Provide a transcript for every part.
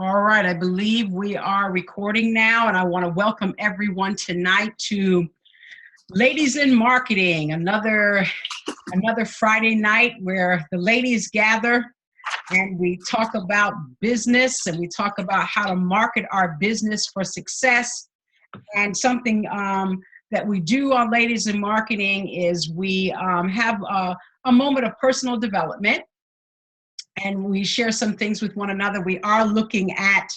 All right, I believe we are recording now, and I want to welcome everyone tonight to Ladies in Marketing, another Friday night where the ladies gather and we talk about business and we talk about how to market our business for success. And something that we do on Ladies in Marketing is we have a moment of personal development, and we share some things with one another. We are looking at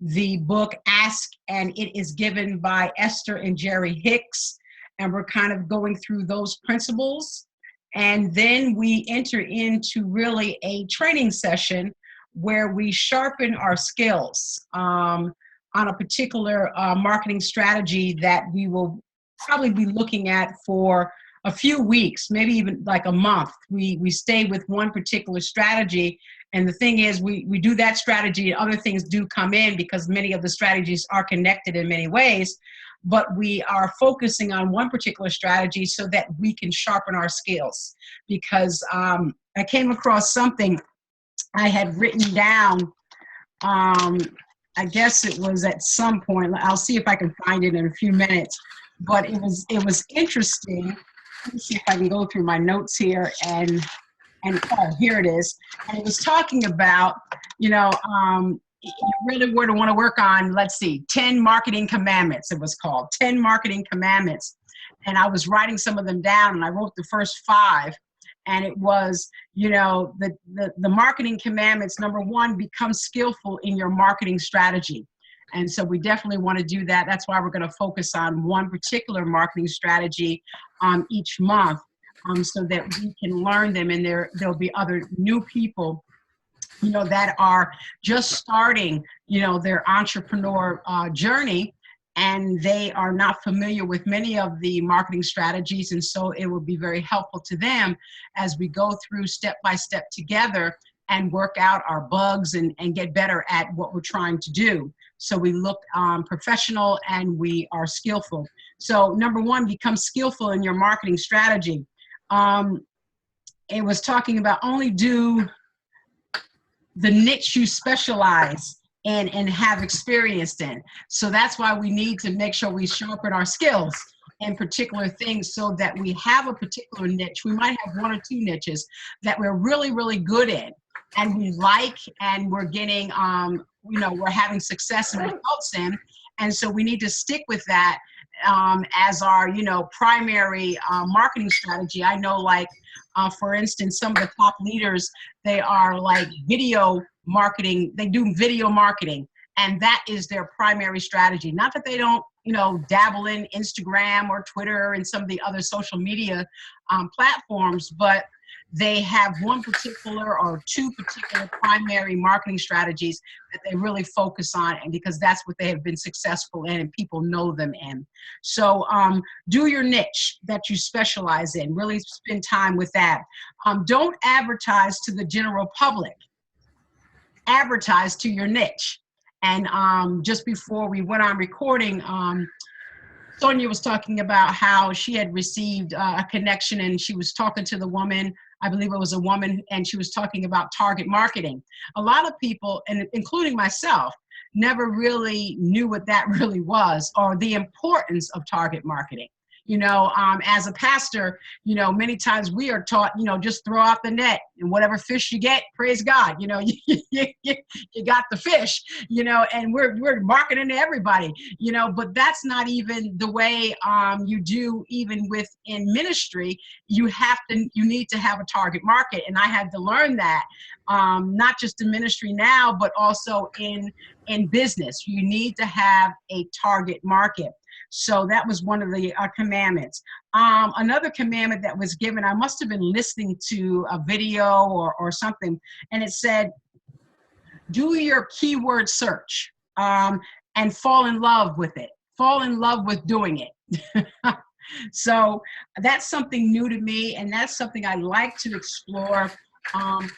the book Ask and It Is Given by Esther and Jerry Hicks, and we're kind of going through those principles. And then we enter into really a training session where we sharpen our skills on a particular marketing strategy that we will probably be looking at for a few weeks, maybe even like a month. We stay with one particular strategy. And the thing is, we do that strategy and other things do come in because many of the strategies are connected in many ways. But we are focusing on one particular strategy so that we can sharpen our skills. Because I came across something I had written down. I guess it was at some point. I'll see if I can find it in a few minutes. But it was interesting. Let me see if I can go through my notes here and oh, here it is. And it was talking about, you really were to want to work on, let's see, 10 marketing commandments, it was called, 10 marketing commandments. And I was writing some of them down, and I wrote the first 5. And it was, the marketing commandments, number 1, become skillful in your marketing strategy. And so we definitely want to do that. That's why we're going to focus on one particular marketing strategy each month so that we can learn them. And there'll be other new people, that are just starting, their entrepreneur journey, and they are not familiar with many of the marketing strategies. And so it will be very helpful to them as we go through step by step together and work out our bugs and get better at what we're trying to do. So we look professional and we are skillful. So number 1, become skillful in your marketing strategy. It was talking about only do the niche you specialize in and have experienced in. So that's why we need to make sure we sharpen our skills in particular things so that we have a particular niche. We might have 1 or 2 niches that we're really, really good in and we like, and we're getting, we're having success and results in. And so we need to stick with that as our, primary marketing strategy. I know, like, for instance, some of the top leaders, they are like video marketing. They do video marketing, and that is their primary strategy. Not that they don't, dabble in Instagram or Twitter and some of the other social media platforms, but they have 1 particular or 2 particular primary marketing strategies that they really focus on, and because that's what they have been successful in and people know them in. So do your niche that you specialize in. Really spend time with that. Don't advertise to the general public. Advertise to your niche. And just before we went on recording, Sonia was talking about how she had received a connection, and she was talking to the woman, I believe it was a woman, and she was talking about target marketing. A lot of people, and including myself, never really knew what that really was or the importance of target marketing. As a pastor, many times we are taught, just throw out the net and whatever fish you get, praise God, you got the fish, and we're marketing to everybody, but that's not even the way you do even within ministry. You need to have a target market. And I had to learn that, not just in ministry now, but also in business. You need to have a target market. So that was one of the commandments. Another commandment that was given, I must have been listening to a video or something, and it said, do your keyword search and fall in love with it. Fall in love with doing it. So that's something new to me, and that's something I like to explore.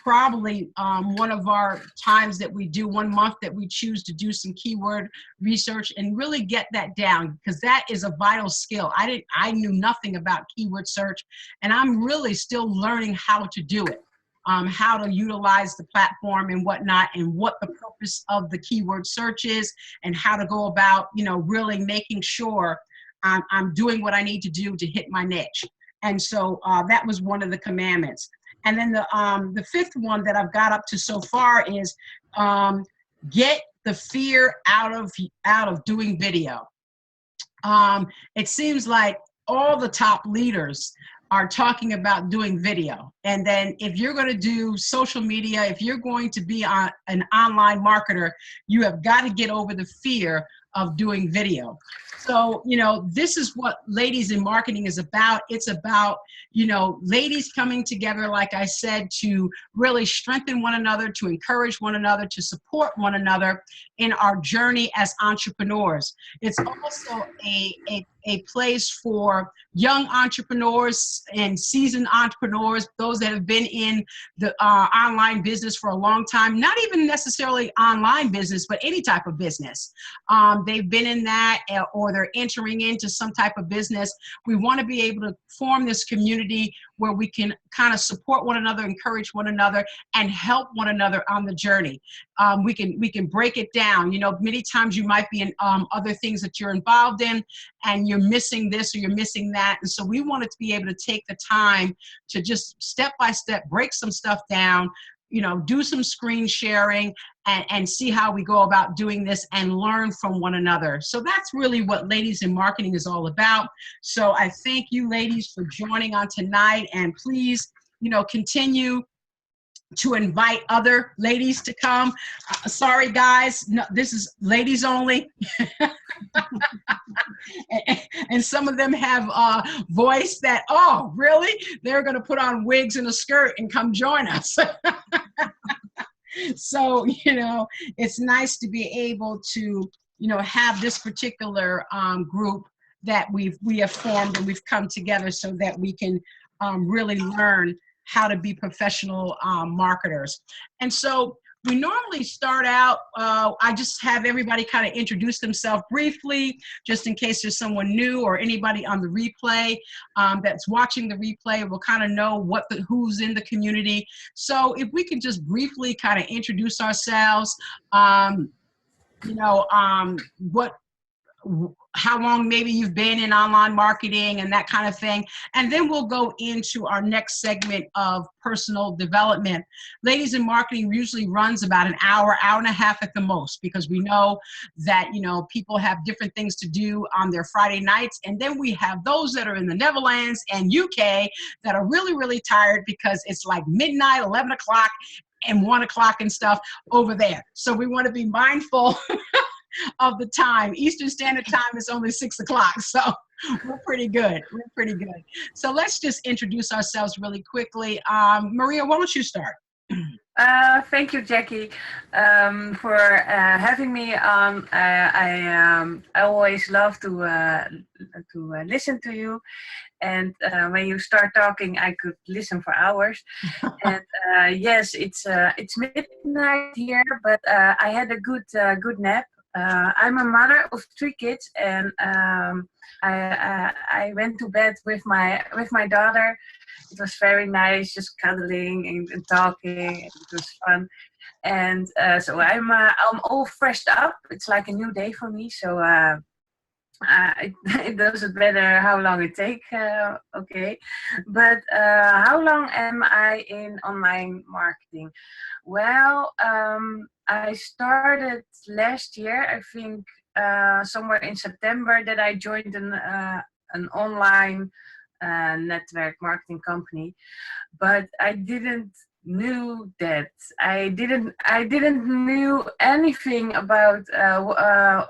Probably one of our times that we do, 1 month that we choose to do some keyword research and really get that down, because that is a vital skill. I knew nothing about keyword search, and I'm really still learning how to do it. how to utilize the platform and whatnot, and what the purpose of the keyword search is, and how to go about, really making sure I'm doing what I need to do to hit my niche. And so that was one of the commandments. And then the fifth one that I've got up to so far is get the fear out of doing video. It seems like all the top leaders are talking about doing video. And then if you're going to do social media, if you're going to be an online marketer, you have got to get over the fear of doing video. So, this is what Ladies in Marketing is about. It's about, ladies coming together, like I said, to really strengthen one another, to encourage one another, to support one another in our journey as entrepreneurs. It's also a place for young entrepreneurs and seasoned entrepreneurs, those that have been in the online business for a long time, not even necessarily online business, but any type of business. They've been in that, or they're entering into some type of business. We want to be able to form this community where we can kind of support one another, encourage one another, and help one another on the journey. We can break it down. Many times you might be in other things that you're involved in, and you're missing this or you're missing that. And so we wanted to be able to take the time to just step by step break some stuff down, do some screen sharing, and see how we go about doing this and learn from one another. So that's really what Ladies in Marketing is all about. So I thank you, ladies, for joining on tonight, and please, continue to invite other ladies to come. Sorry, guys, no, this is ladies only. And some of them have a voice that, oh, really? They're going to put on wigs and a skirt and come join us. So, it's nice to be able to, have this particular group that we have formed, and we've come together so that we can really learn how to be professional marketers. And so we normally start out, I just have everybody kind of introduce themselves briefly, just in case there's someone new or anybody on the replay that's watching the replay will kind of know who's in the community. So if we can just briefly kind of introduce ourselves, how long maybe you've been in online marketing and that kind of thing. And then we'll go into our next segment of personal development. Ladies in Marketing usually runs about an hour, hour and a half at the most, because we know that, people have different things to do on their Friday nights. And then we have those that are in the Netherlands and UK that are really, really tired because it's like midnight, 11 o'clock and 1 o'clock and stuff over there. So we want to be mindful of the time. Eastern Standard Time is only 6 o'clock, so we're pretty good. So let's just introduce ourselves really quickly. Maria, why don't you start? Thank you, Jackie, for having me on. I always love to listen to you, and when you start talking, I could listen for hours. And yes, it's midnight here, but I had a good nap. I'm a mother of 3 kids, and I went to bed with my daughter. It was very nice, just cuddling and talking. It was fun, and so I'm all freshed up. It's like a new day for me. So it doesn't matter how long it takes. Okay, but how long am I in online marketing? Well, I started last year, I think, somewhere in September, that I joined an online network marketing company, but I didn't knew that. I didn't knew anything about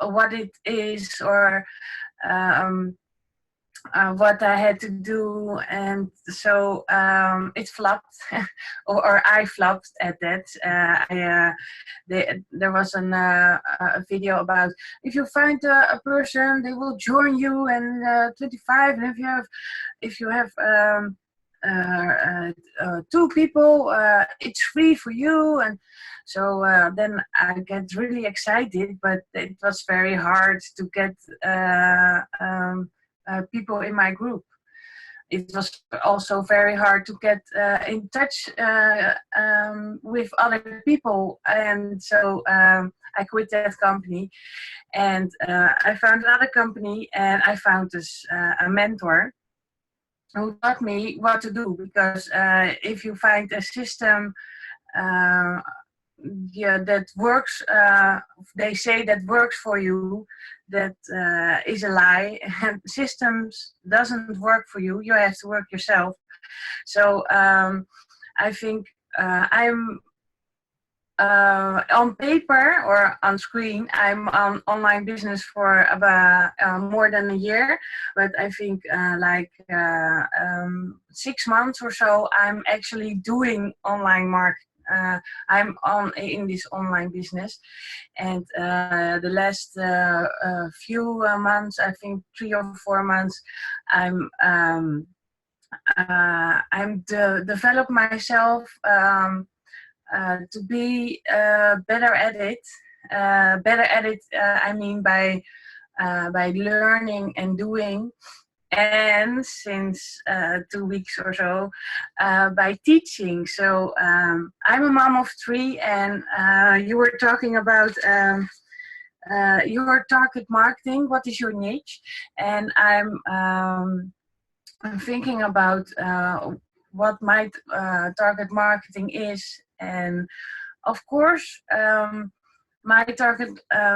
what it is, or what I had to do, and so it flopped, or I flopped at that. There was a video about, if you find a person, they will join you, and 25, and if you have 2 people, it's free for you. And so then I get really excited, but it was very hard to get people in my group. it was also very hard to get in touch with other people, and so I quit that company, and I found another company, and I found this a mentor who taught me what to do, because if you find a system uh, yeah, that works, they say that works for you, that is a lie. And systems doesn't work for you, you have to work yourself. So I think I'm on paper or on screen, I'm on online business for about more than a year, but I think 6 months or so, I'm actually doing online marketing. I'm in this online business, and the last few months, I think 3 or 4 months, I'm develop myself to be better at it. I mean by learning and doing, and since 2 weeks or so by teaching. So I'm a mom of 3, and you were talking about your target marketing. What is your niche? And I'm thinking about what my target marketing is, and of course my target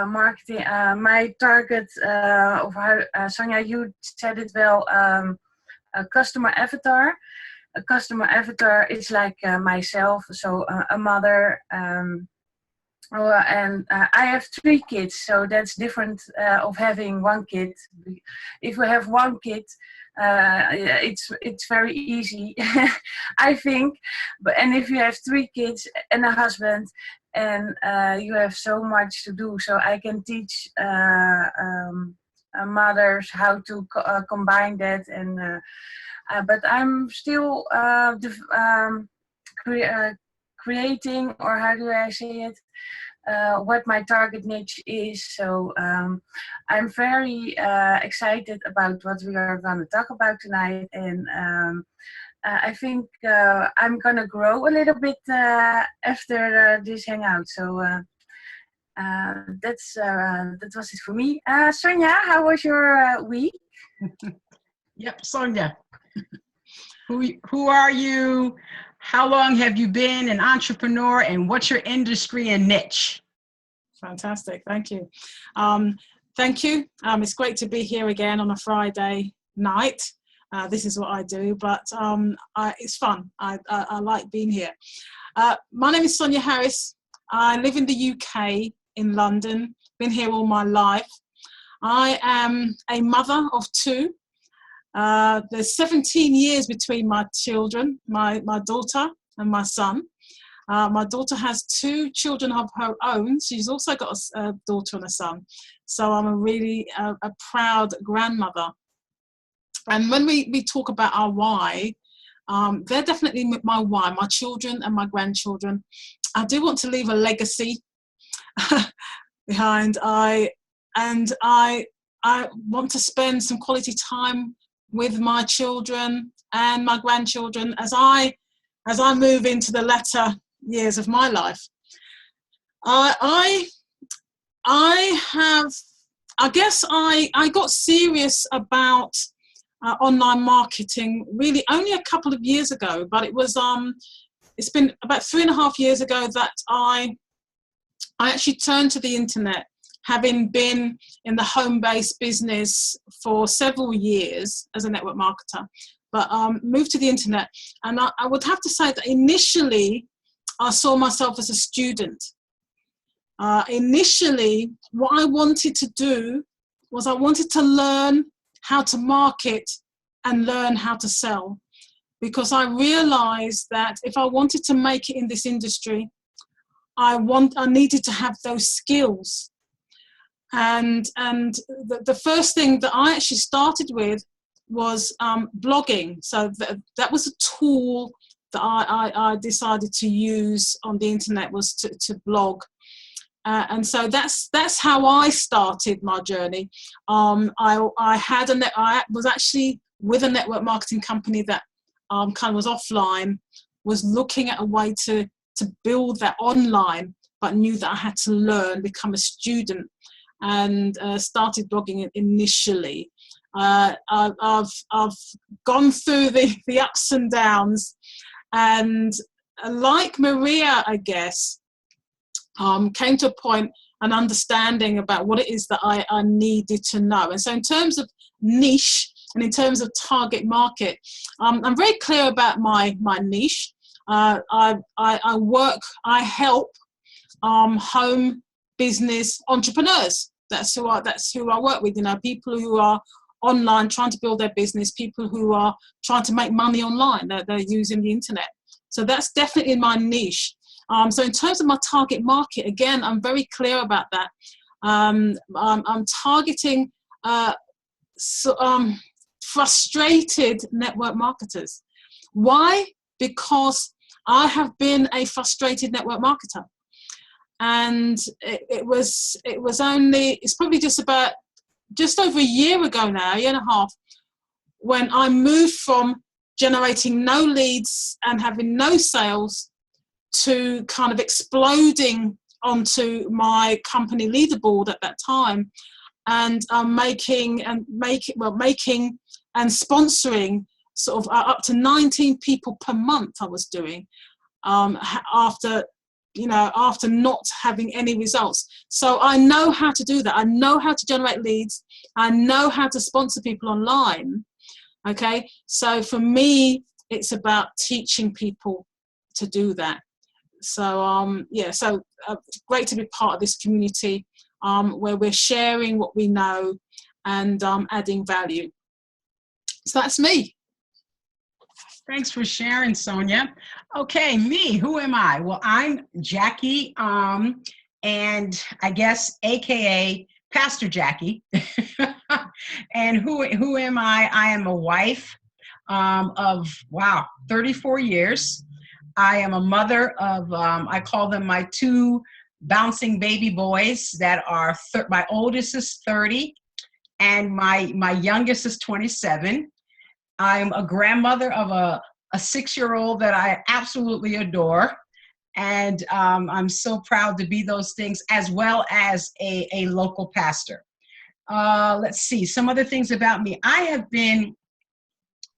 marketing, my target of how Sonja, you said it well, a customer avatar. A customer avatar is like myself, so a mother. And I have 3 kids, so that's different of having 1 kid. If we have 1 kid, it's very easy, I think. And if you have 3 kids and a husband, and you have so much to do, so I can teach mothers how to combine that. And but I'm still creating, or how do I say it, what my target niche is. So I'm very excited about what we are going to talk about tonight, and I think I'm going to grow a little bit after this hangout. So that was it for me. Sonja, how was your week? Yep, Sonja. Who are you? How long have you been an entrepreneur, and what's your industry and niche? Fantastic, thank you. Thank you. It's great to be here again on a Friday night. This is what I do, but it's fun. I like being here. My name is Sonja Harris. I live in the UK, in London. Been here all my life. I am a mother of 2. There's 17 years between my children, my daughter and my son. My daughter has 2 children of her own. She's also got a daughter and a son. So I'm a really a proud grandmother. And when we talk about our why, they're definitely my why, my children and my grandchildren. I do want to leave a legacy behind. I want to spend some quality time with my children and my grandchildren as I move into the latter years of my life. I got serious about online marketing really only a couple of years ago, but it's been about 3.5 years ago that I actually turned to the internet, having been in the home-based business for several years as a network marketer, but moved to the internet. And I would have to say that initially I saw myself as a student. Initially, what I wanted to do was I wanted to learn how to market and learn how to sell, because I realized that if I wanted to make it in this industry, I needed to have those skills. And the first thing that I actually started with was blogging. So that was a tool that I decided to use on the internet, was to blog. And so that's how I started my journey. I was actually with a network marketing company that kind of was offline, was looking at a way to build that online, but knew that I had to learn, become a student, and started blogging initially. I've gone through the ups and downs, and like Maria, I guess, came to a point, an understanding about what it is that I needed to know. And so in terms of niche and in terms of target market, I'm very clear about my niche. I help home business entrepreneurs. That's who I work with, people who are online trying to build their business, people who are trying to make money online, they're using the internet. So that's definitely my niche. So in terms of my target market, again, I'm very clear about that. I'm targeting frustrated network marketers. Why? Because I have been a frustrated network marketer. And it's probably just over a year ago now, a year and a half, when I moved from generating no leads and having no sales to kind of exploding onto my company leaderboard at that time, and making and sponsoring sort of up to 19 people per month I was doing, after not having any results. So I know how to do that. I know how to generate leads. I know how to sponsor people online. Okay, so for me, it's about teaching people to do that. So great to be part of this community where we're sharing what we know and adding value. So that's me. Thanks for sharing, Sonia. Okay, me, who am I? Well, I'm Jackie, and I guess AKA Pastor Jackie. And who am I? I am a wife of 34 years. I am a mother of I call them my two bouncing baby boys that are my oldest is 30 and my youngest is 27. I'm a grandmother of a 6-year-old that I absolutely adore. And I'm so proud to be those things, as well as a local pastor. Let's see, some other things about me. I have been,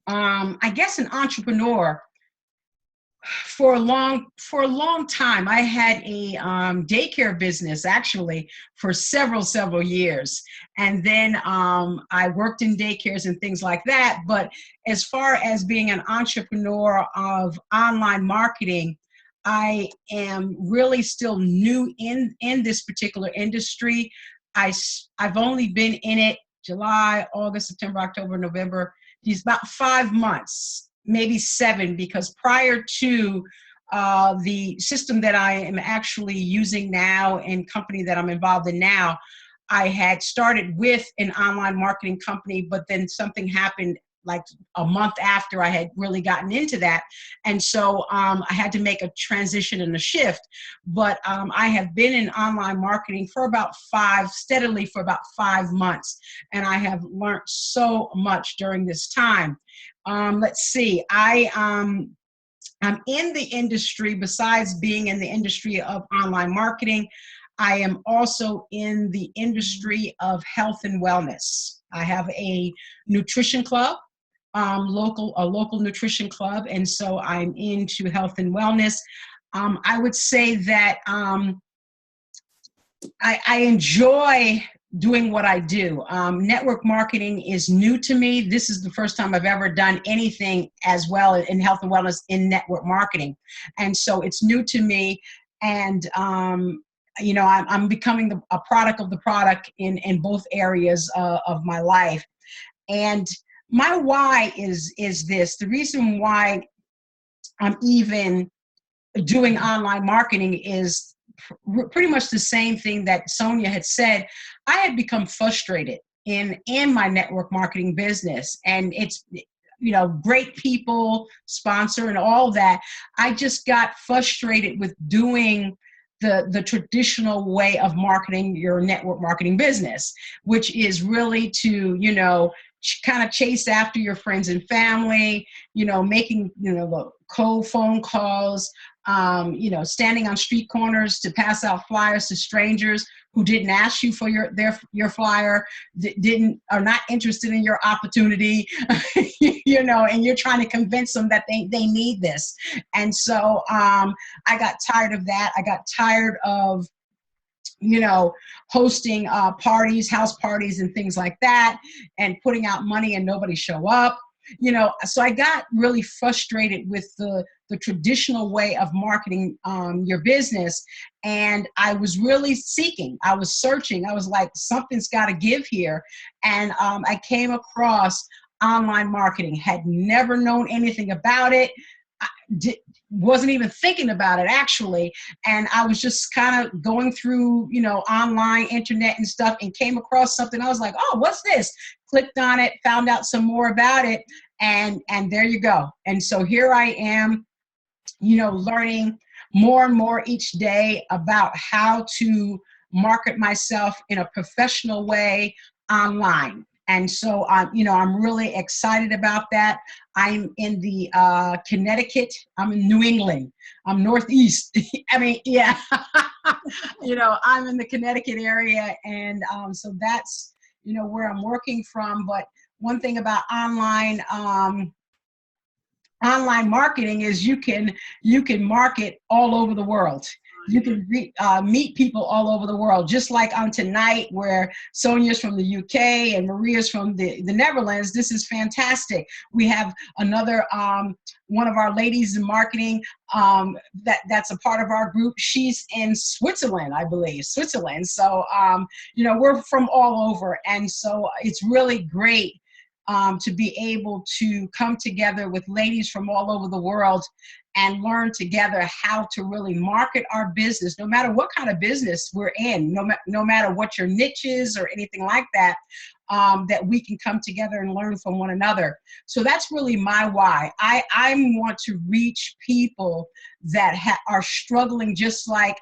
I guess, an entrepreneur for a long time. I had a daycare business actually for several years, and then I worked in daycares and things like that. But as far as being an entrepreneur of online marketing, I am really still new in this particular industry. I've only been in it July, August, September, October, November. It's about 5 months. Maybe 7, because prior to the system that I am actually using now and company that I'm involved in now, I had started with an online marketing company, but then something happened like a month after I had really gotten into that. And so I had to make a transition and a shift. But I have been in online marketing steadily for about 5 months. And I have learned so much during this time. Let's see, I'm in the industry. Besides being in the industry of online marketing, I am also in the industry of health and wellness. I have a nutrition club, a local nutrition club, and so I'm into health and wellness. I would say that I enjoy doing what I do. Network marketing is new to me. This is the first time I've ever done anything as well in health and wellness in network marketing. And so it's new to me. And, I'm becoming a product of the product in both areas of my life. And my why is this. The reason why I'm even doing online marketing is pretty much the same thing that Sonia had said. I had become frustrated in my network marketing business, and it's, great people sponsor and all that. I just got frustrated with doing the traditional way of marketing your network marketing business, which is really to, kind of chase after your friends and family, making, the cold phone calls, standing on street corners to pass out flyers to strangers who didn't ask you for your flyer, are not interested in your opportunity, and you're trying to convince them that they need this. And so I got tired of that. I got tired of hosting parties, house parties and things like that, and putting out money and nobody show up. So I got really frustrated with the traditional way of marketing your business. And I was really seeking, I was searching, I was like, something's got to give here. And I came across online marketing, had never known anything about it. Wasn't even thinking about it actually. And I was just kind of going through, online internet and stuff, and came across something. I was like, oh, what's this? Clicked on it, found out some more about it. And there you go. And so here I am, learning more and more each day about how to market myself in a professional way online. And so, I'm really excited about that. I'm in the Connecticut. I'm in New England. I'm Northeast. I mean, yeah, I'm in the Connecticut area. And so that's, where I'm working from. But one thing about online marketing is you can market all over the world. You can meet people all over the world, just like on tonight, where Sonia's from the UK and Maria's from the Netherlands. This is fantastic. We have another one of our ladies in marketing that's a part of our group. She's in Switzerland, I believe, Switzerland. So we're from all over, and so it's really great to be able to come together with ladies from all over the world and learn together how to really market our business, no matter what kind of business we're in, no matter what your niche is or anything like that, that we can come together and learn from one another. So that's really my why. I want to reach people that are struggling just like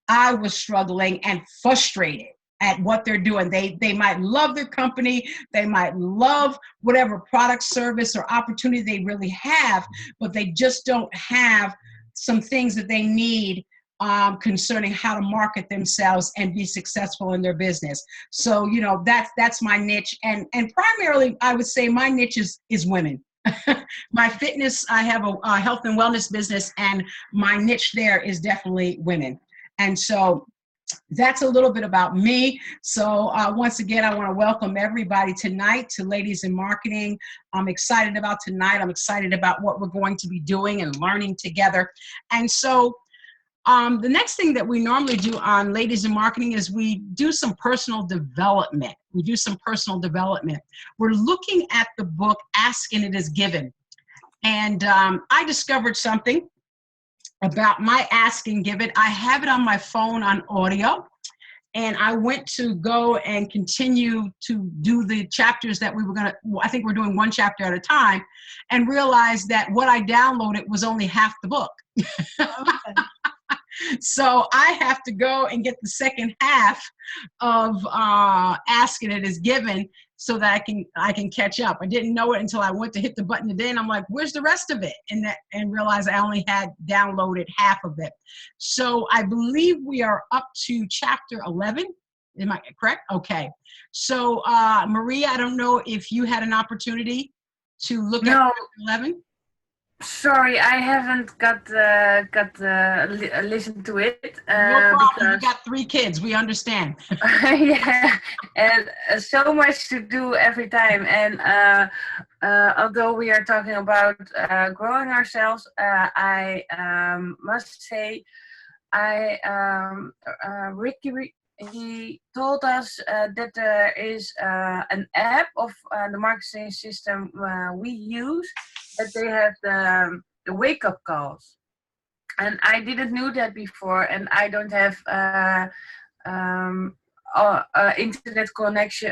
I was struggling and frustrated at what they're doing. They might love their company, they might love whatever product, service, or opportunity they really have, but they just don't have some things that they need concerning how to market themselves and be successful in their business. So, that's my niche. And primarily, I would say my niche is women. My fitness, I have a health and wellness business, and my niche there is definitely women. And so that's a little bit about me. So once again, I want to welcome everybody tonight to Ladies in Marketing. I'm excited about tonight. I'm excited about what we're going to be doing and learning together. And so the next thing that we normally do on Ladies in Marketing is we do some personal development. We're looking at the book, Ask and It Is Given. And I discovered something about my Ask and Give It. I have it on my phone on audio, and I went to go and continue to do the chapters that we were going to, I think we're doing one chapter at a time, and realized that what I downloaded was only half the book. Okay. So I have to go and get the second half of Ask and It Is Given, so that I can catch up. I didn't know it until I went to hit the button today, and I'm like, where's the rest of it? And realized I only had downloaded half of it. So I believe we are up to chapter 11. Am I correct? Okay. So Maria, I don't know if you had an opportunity to look at chapter 11. Sorry, I haven't got listened to it. No problem. You got 3 kids. We understand. Yeah, and so much to do every time. And although we are talking about growing ourselves, I must say, Ricky, he told us that there is an app of the marketing system we use, that they have the wake-up calls. And I didn't know that before, and I don't have internet connection,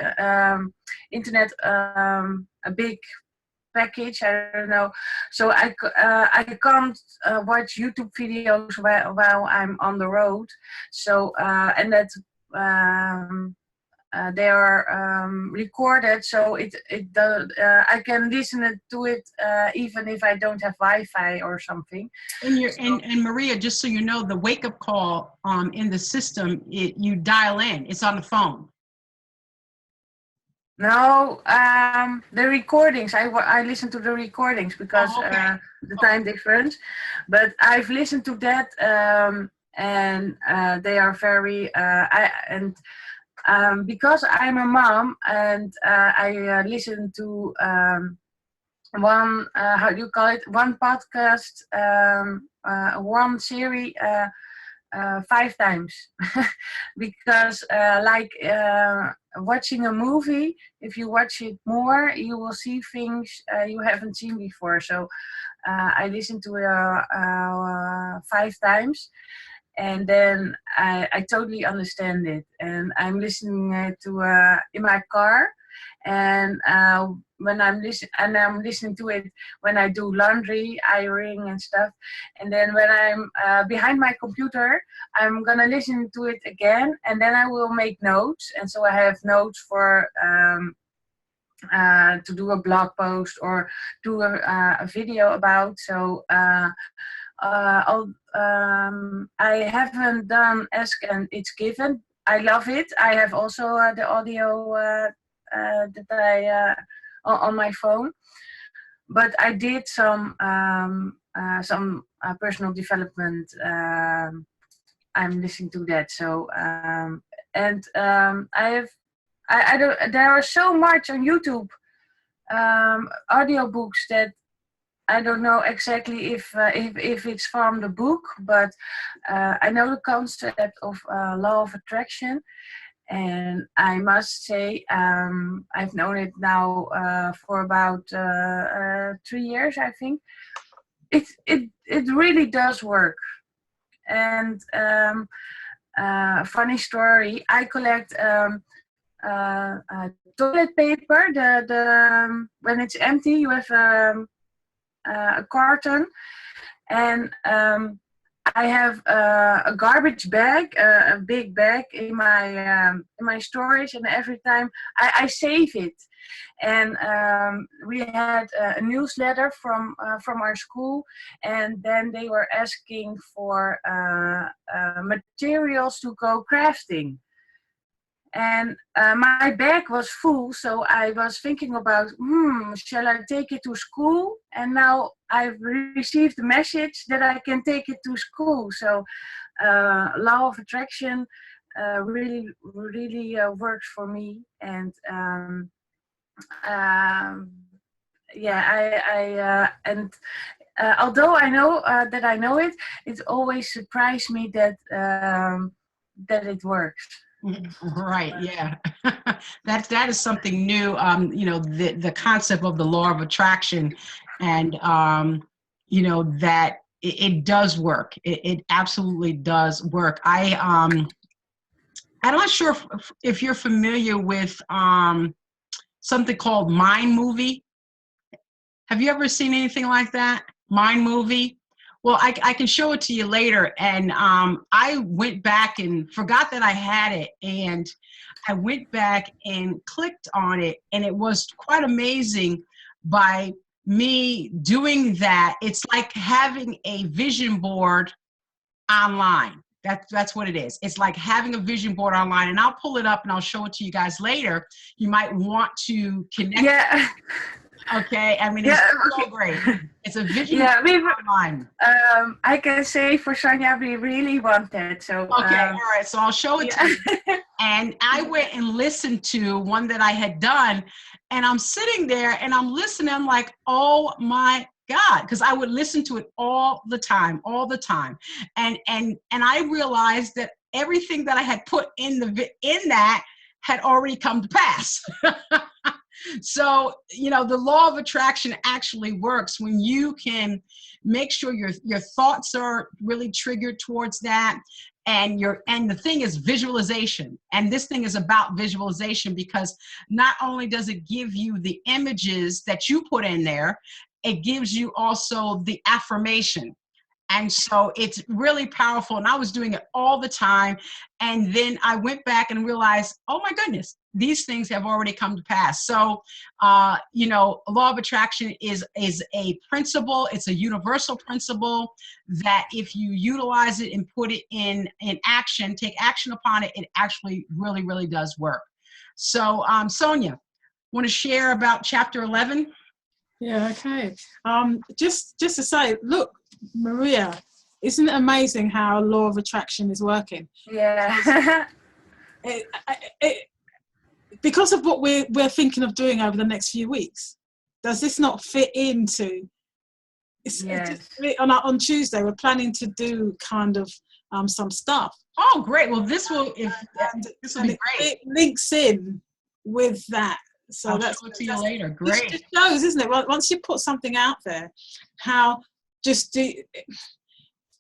a big package, I don't know. So I can't watch YouTube videos while I'm on the road. So and that they are recorded, so I can listen to it even if I don't have Wi-Fi or something. And Maria, just so you know, the wake-up call in the system, you dial in. It's on the phone. No, the recordings. I listen to the recordings because the time difference. But I've listened to that, and they are very. Because I'm a mom and I listen to one how do you call it, one podcast, one series 5 times because watching a movie, if you watch it more you will see things you haven't seen before, so I listen to it 5 times. And then I totally understand it, and I'm listening to in my car, and when I'm listening to it when I do laundry, ironing and stuff, and then when I'm behind my computer, I'm gonna listen to it again, and then I will make notes, and so I have notes for to do a blog post or do a video about. So. I haven't done Ask and It's Given. I love it. I have also the audio that I on my phone. But I did some personal development. I'm listening to that. So I don't. There are so much on YouTube audiobooks that. I don't know exactly if it's from the book, but I know the concept of law of attraction, and I must say I've known it now for about 3 years, I think. It really does work. And funny story, I collect toilet paper. The when it's empty, you have a carton, and I have a garbage bag, a big bag in my storage, and every time I save it. And we had a newsletter from our school, and then they were asking for materials to go crafting. And my bag was full, so I was thinking about, shall I take it to school? And now I've received the message that I can take it to school. So law of attraction really works for me. And although I know that I know it, it always surprised me that it works. Right. Yeah. that is something new. You know, the concept of the law of attraction, and you know, that it does work. It absolutely does work. I'm not sure if you're familiar with something called Mind Movie. Have you ever seen anything like that? Mind Movie? Well, I can show it to you later. And I went back and forgot that I had it. And I went back and clicked on it. And it was quite amazing by me doing that. It's like having a vision board online. That's what it is. It's like having a vision board online. And I'll pull it up and I'll show it to you guys later. You might want to connect. Yeah. Okay, I mean, it's so great. It's a vision online. I can say for Sonia, we really want that. So okay, all right. So I'll show it to you. And I went and listened to one that I had done, and I'm sitting there and I'm listening. I'm like, oh my God, because I would listen to it all the time, and I realized that everything that I had put in that had already come to pass. So, you know, the law of attraction actually works when you can make sure your thoughts are really triggered towards that. And the thing is visualization. And this thing is about visualization, because not only does it give you the images that you put in there, it gives you also the affirmation. And so it's really powerful. And I was doing it all the time. And then I went back and realized, oh my goodness, these things have already come to pass. So, you know, law of attraction is a principle. It's a universal principle that if you utilize it and put it in action, take action upon it, it actually really, really does work. So, Sonia, want to share about chapter 11? Yeah, okay. Just to say, look, Maria, isn't it amazing how law of attraction is working? Yeah. Because of what we're thinking of doing over the next few weeks, does this not fit into? Yes. On Tuesday, we're planning to do kind of some stuff. Oh, great! Well, this will be great. It links in with that. So I'll that's show it to you later. Great. It just shows, isn't it? Well, once you put something out there, how just the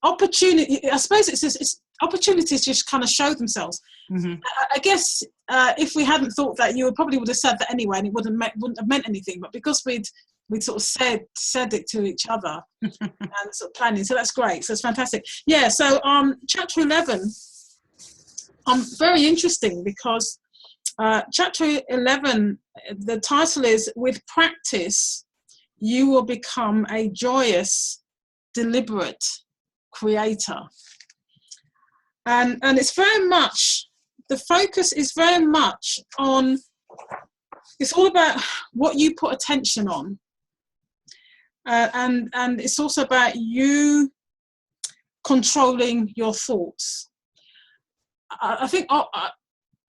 opportunity. I suppose it's opportunities just kind of show themselves. Mm-hmm. I guess if we hadn't thought that, you probably would have said that anyway, and it wouldn't have meant anything. But because we'd sort of said it to each other and sort of planning, so that's great. So it's fantastic. Yeah. So chapter 11, very interesting because chapter 11, the title is "With Practice, You Will Become a Joyous, Deliberate Creator." And it's very much, the focus is very much on, it's all about what you put attention on. And it's also about you controlling your thoughts. I think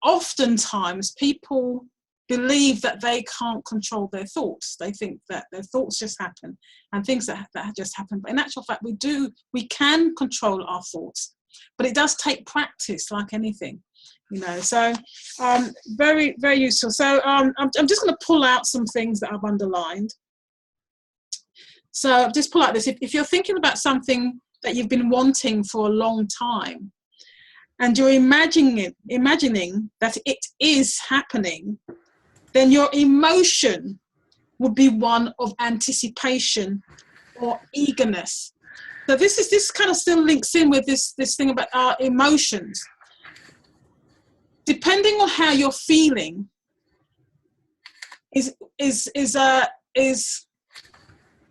oftentimes people believe that they can't control their thoughts. They think that their thoughts just happen and things that just happen. But in actual fact, we can control our thoughts, but it does take practice like anything, you know. So very, very useful. So I'm just going to pull out some things that I've underlined. So just pull out this. If you're thinking about something that you've been wanting for a long time, and you're imagining that it is happening, then your emotion would be one of anticipation or eagerness. So this kind of still links in with this thing about our emotions. Depending on how you're feeling, is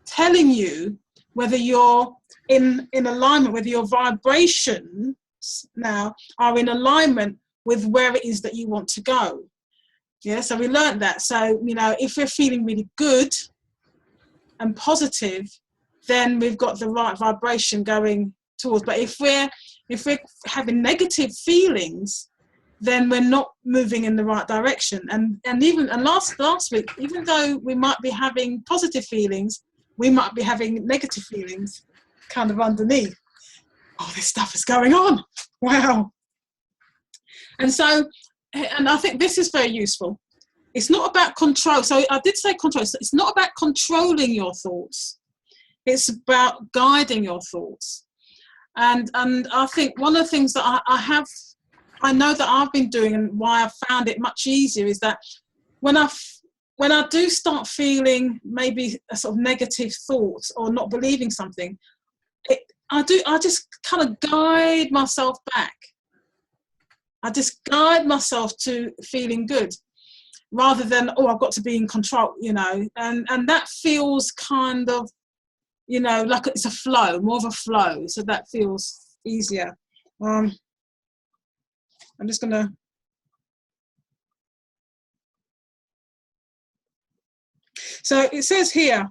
telling you whether you're in alignment, whether your vibrations now are in alignment with where it is that you want to go. Yeah, so we learned that. So, you know, if we're feeling really good and positive, then we've got the right vibration going towards. But if we're having negative feelings, then we're not moving in the right direction. And last week, even though we might be having positive feelings, we might be having negative feelings kind of underneath. Oh, this stuff is going on. Wow. And so, and I think this is very useful. It's not about control. So I did say control. It's not about controlling your thoughts. It's about guiding your thoughts. And I think one of the things that I know that I've been doing and why I've found it much easier is that when I do start feeling maybe a sort of negative thoughts or not believing something, I just kind of guide myself back. I just guide myself to feeling good rather than, oh, I've got to be in control, you know, and that feels kind of, you know, like it's a flow, more of a flow. So that feels easier. I'm just going to. So it says here,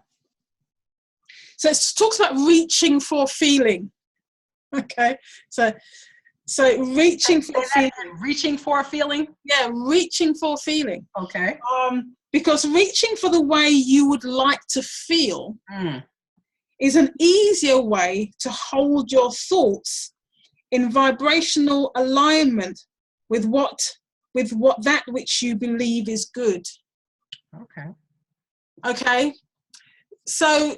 so it talks about reaching for feeling. Okay, so reaching for feeling. Reaching for a feeling? Yeah, reaching for feeling. Okay. Because reaching for the way you would like to feel is an easier way to hold your thoughts in vibrational alignment with that which you believe is good. Okay. Okay, so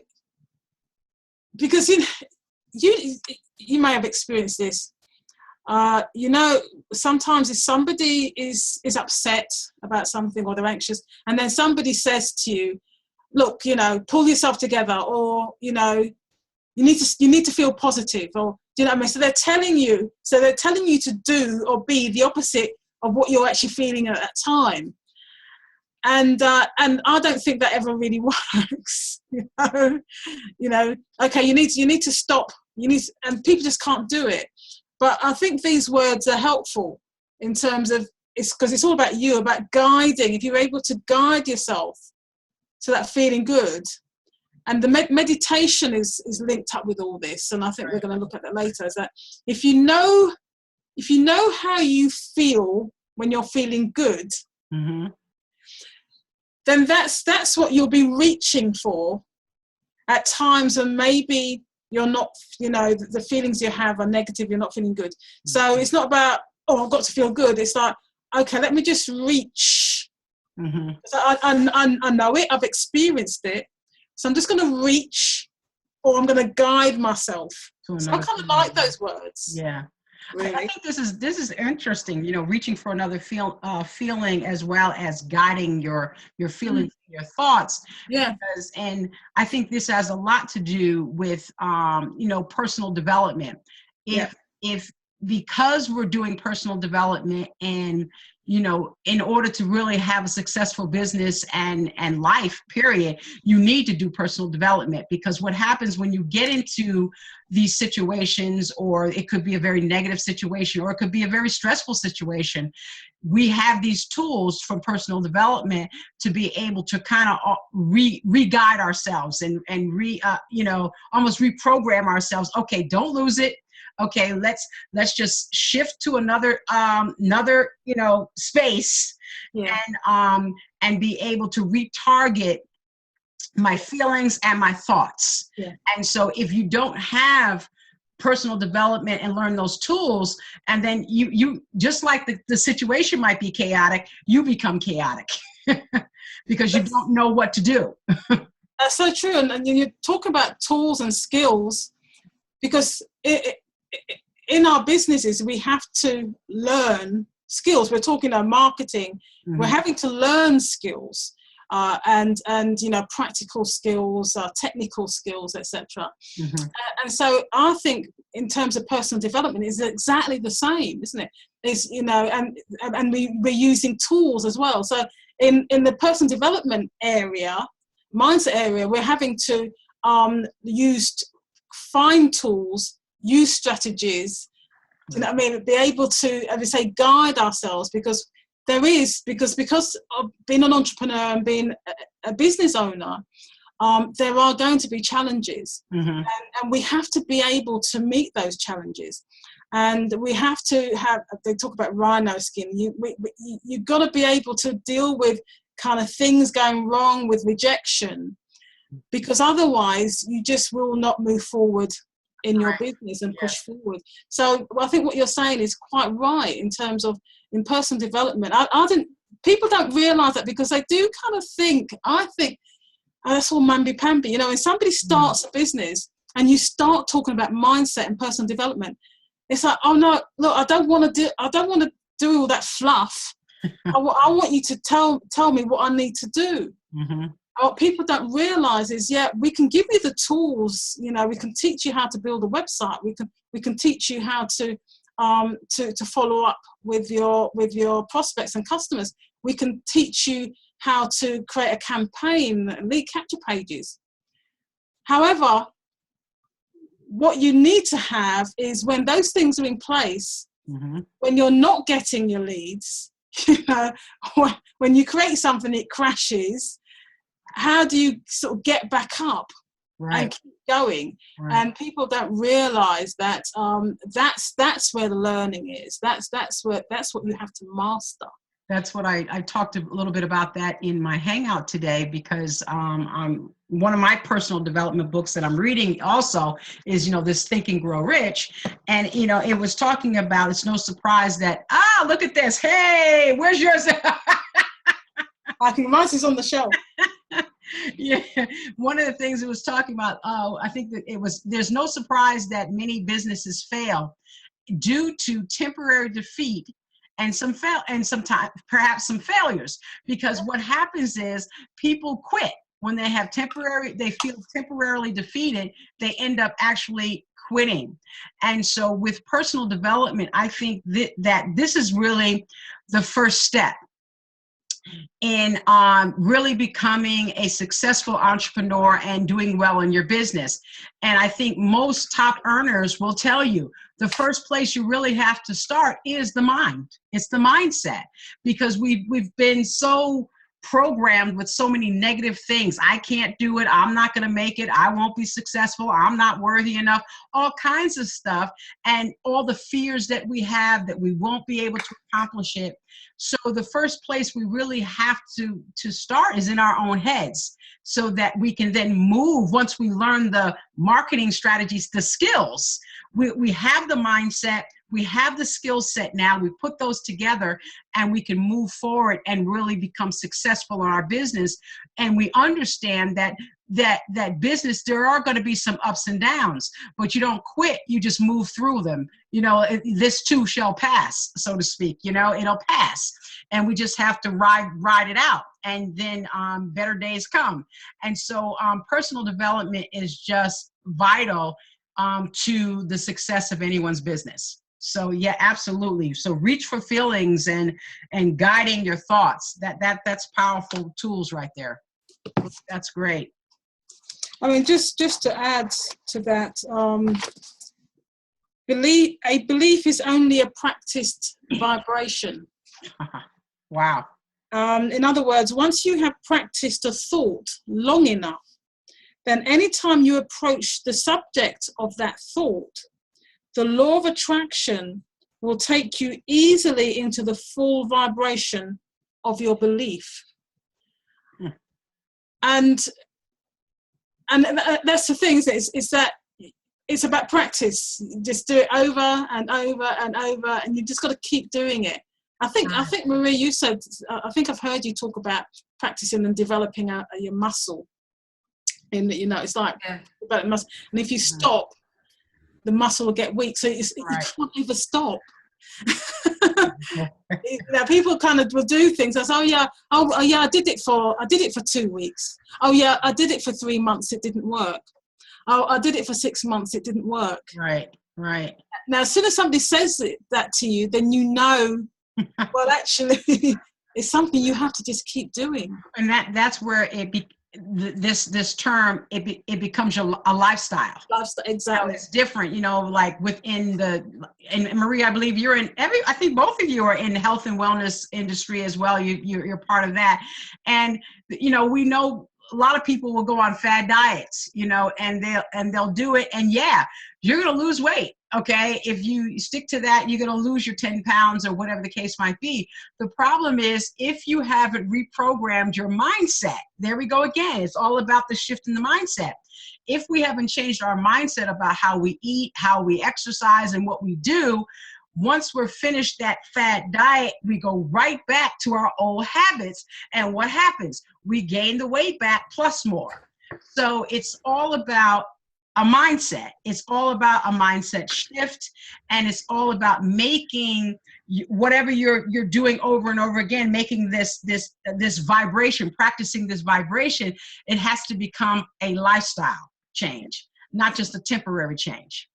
because you may have experienced this. You know, sometimes if somebody is upset about something or they're anxious, and then somebody says to you, "Look, you know, pull yourself together," or you know, you need to feel positive, or do you know what I mean? So they're telling you to do or be the opposite of what you're actually feeling at that time. And I don't think that ever really works. Okay, you need to stop. And people just can't do it. But I think these words are helpful in terms of, it's because it's all about you, about guiding. If you're able to guide yourself to that feeling good, and the meditation is linked up with all this, and I think we're going to look at that later. Is that if you know how you feel when you're feeling good, mm-hmm. then that's what you'll be reaching for at times when maybe you're not, the feelings you have are negative, you're not feeling good. So it's not about, I've got to feel good. It's like, okay, let me just reach. Mm-hmm. So I know it, I've experienced it. So I'm just going to reach, or I'm going to guide myself. So I kind of like those words. Yeah. Really. I think this is interesting, reaching for another feeling as well as guiding your feelings, your thoughts. Yeah. And I think this has a lot to do with, personal development. If because we're doing personal development and, in order to really have a successful business and life, period, you need to do personal development, because what happens when you get into these situations, or it could be a very negative situation, or it could be a very stressful situation, we have these tools from personal development to be able to kind of re-guide ourselves and almost reprogram ourselves. Okay, don't lose it. Okay, let's just shift to another space, and be able to retarget my feelings and my thoughts. Yeah. And so if you don't have personal development and learn those tools, and then you just like the situation might be chaotic, you become chaotic because you don't know what to do. That's so true. And you talk about tools and skills, because in our businesses, we have to learn skills. We're talking about marketing. Mm-hmm. We're having to learn skills, and practical skills, technical skills, etc. Mm-hmm. And so I think in terms of personal development, it's exactly the same, isn't it? It's, and we're using tools as well. So in the personal development area, mindset area, we're having to find tools, use strategies, be able to, as we say, guide ourselves, because of being an entrepreneur and being a business owner, there are going to be challenges, mm-hmm. and we have to be able to meet those challenges, and we have to have. They talk about rhino skin. You've got to be able to deal with kind of things going wrong, with rejection, because otherwise you just will not move forward in your business and push forward. So I think what you're saying is quite right in terms of in personal development. People don't realize that, because they do kind of think, oh, that's all mamby-pamby. When somebody starts a business and you start talking about mindset and personal development, it's like, oh no, look, I don't want to do all that fluff. I want you to tell me what I need to do. Mm-hmm. What people don't realize is, we can give you the tools. We can teach you how to build a website. We can teach you how to follow up with your prospects and customers. We can teach you how to create a campaign, lead capture pages. However, what you need to have is, when those things are in place, mm-hmm. when you're not getting your leads, when you create something, it crashes. How do you sort of get back up and keep going? Right. And people don't realize that that's where the learning is. That's what you have to master. That's what I talked a little bit about that in my hangout today, because one of my personal development books that I'm reading also is, this Think and Grow Rich. And, it was talking about, it's no surprise that, look at this. Hey, where's yours? I think mine is on the shelf. Yeah, one of the things it was talking about, I think that there's no surprise that many businesses fail due to temporary defeat and sometimes perhaps some failures, because what happens is people quit. when they feel temporarily defeated, they end up actually quitting. And so with personal development, I think that this is really the first step in really becoming a successful entrepreneur and doing well in your business. And I think most top earners will tell you the first place you really have to start is the mind. It's the mindset, because we've been so programmed with so many negative things. I can't do it. I'm not going to make it. I won't be successful. I'm not worthy enough. All kinds of stuff, and all the fears that we have that we won't be able to accomplish it. So the first place we really have to start is in our own heads, so that we can then move. Once we learn the marketing strategies, the skills, we have the mindset, we have the skill set now, we put those together, and we can move forward and really become successful in our business. And we understand that business, there are going to be some ups and downs, but you don't quit, you just move through them. This too shall pass, so to speak. It'll pass, and we just have to ride it out, and then better days come. And so personal development is just vital to the success of anyone's business. So yeah, absolutely. So reach for feelings and guiding your thoughts. That's powerful tools right there. That's great. I mean, just to add to that, belief is only a practiced vibration. Wow. In other words, once you have practiced a thought long enough, then anytime you approach the subject of that thought, the law of attraction will take you easily into the full vibration of your belief. And that's the thing, is that it's about practice. Just do it over and over and over, and you just got to keep doing it. I think Maria, you said, I think I've heard you talk about practicing and developing your muscle. And it's like about muscle, and if you stop, the muscle will get weak. So you can't ever stop. Now people kind of will do things. I say, oh yeah, I did it for 2 weeks. Oh yeah, I did it for 3 months. It didn't work. Oh, I did it for 6 months. It didn't work. Right. Now, as soon as somebody says that to you, then you know, well, actually, it's something you have to just keep doing. And that's where this term, it becomes a lifestyle. Exactly. So it's different, like within and Maria, I believe you're I think both of you are in the health and wellness industry as well. You're part of that. And, we know a lot of people will go on fad diets, and they'll do it. And yeah, you're going to lose weight. Okay. If you stick to that, you're going to lose your 10 pounds or whatever the case might be. The problem is if you haven't reprogrammed your mindset, there we go again. It's all about the shift in the mindset. If we haven't changed our mindset about how we eat, how we exercise, and what we do, once we're finished that fat diet, we go right back to our old habits. And what happens? We gain the weight back plus more. So it's all about a mindset. It's all about a mindset shift, and it's all about making whatever you're doing over and over again, making this vibration, practicing this vibration. It has to become a lifestyle change, not just a temporary change.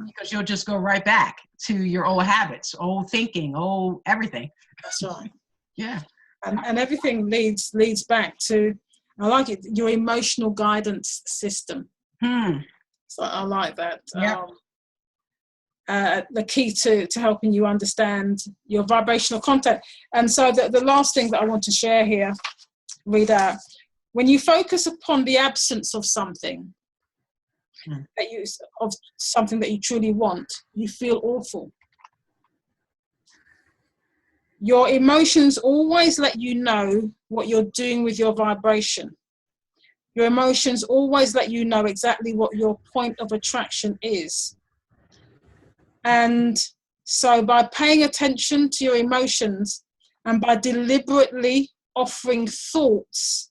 Because you'll just go right back to your old habits, old thinking, old everything. That's right. Yeah. And everything leads back to, I like it, your emotional guidance system. So I like that. Yeah. The key to helping you understand your vibrational content. And so the last thing that I want to share here, Rita, when you focus upon the absence of something, of something that you truly want, you feel awful. Your emotions always let you know what you're doing with your vibration. Your emotions always let you know exactly what your point of attraction is. And so by paying attention to your emotions and by deliberately offering thoughts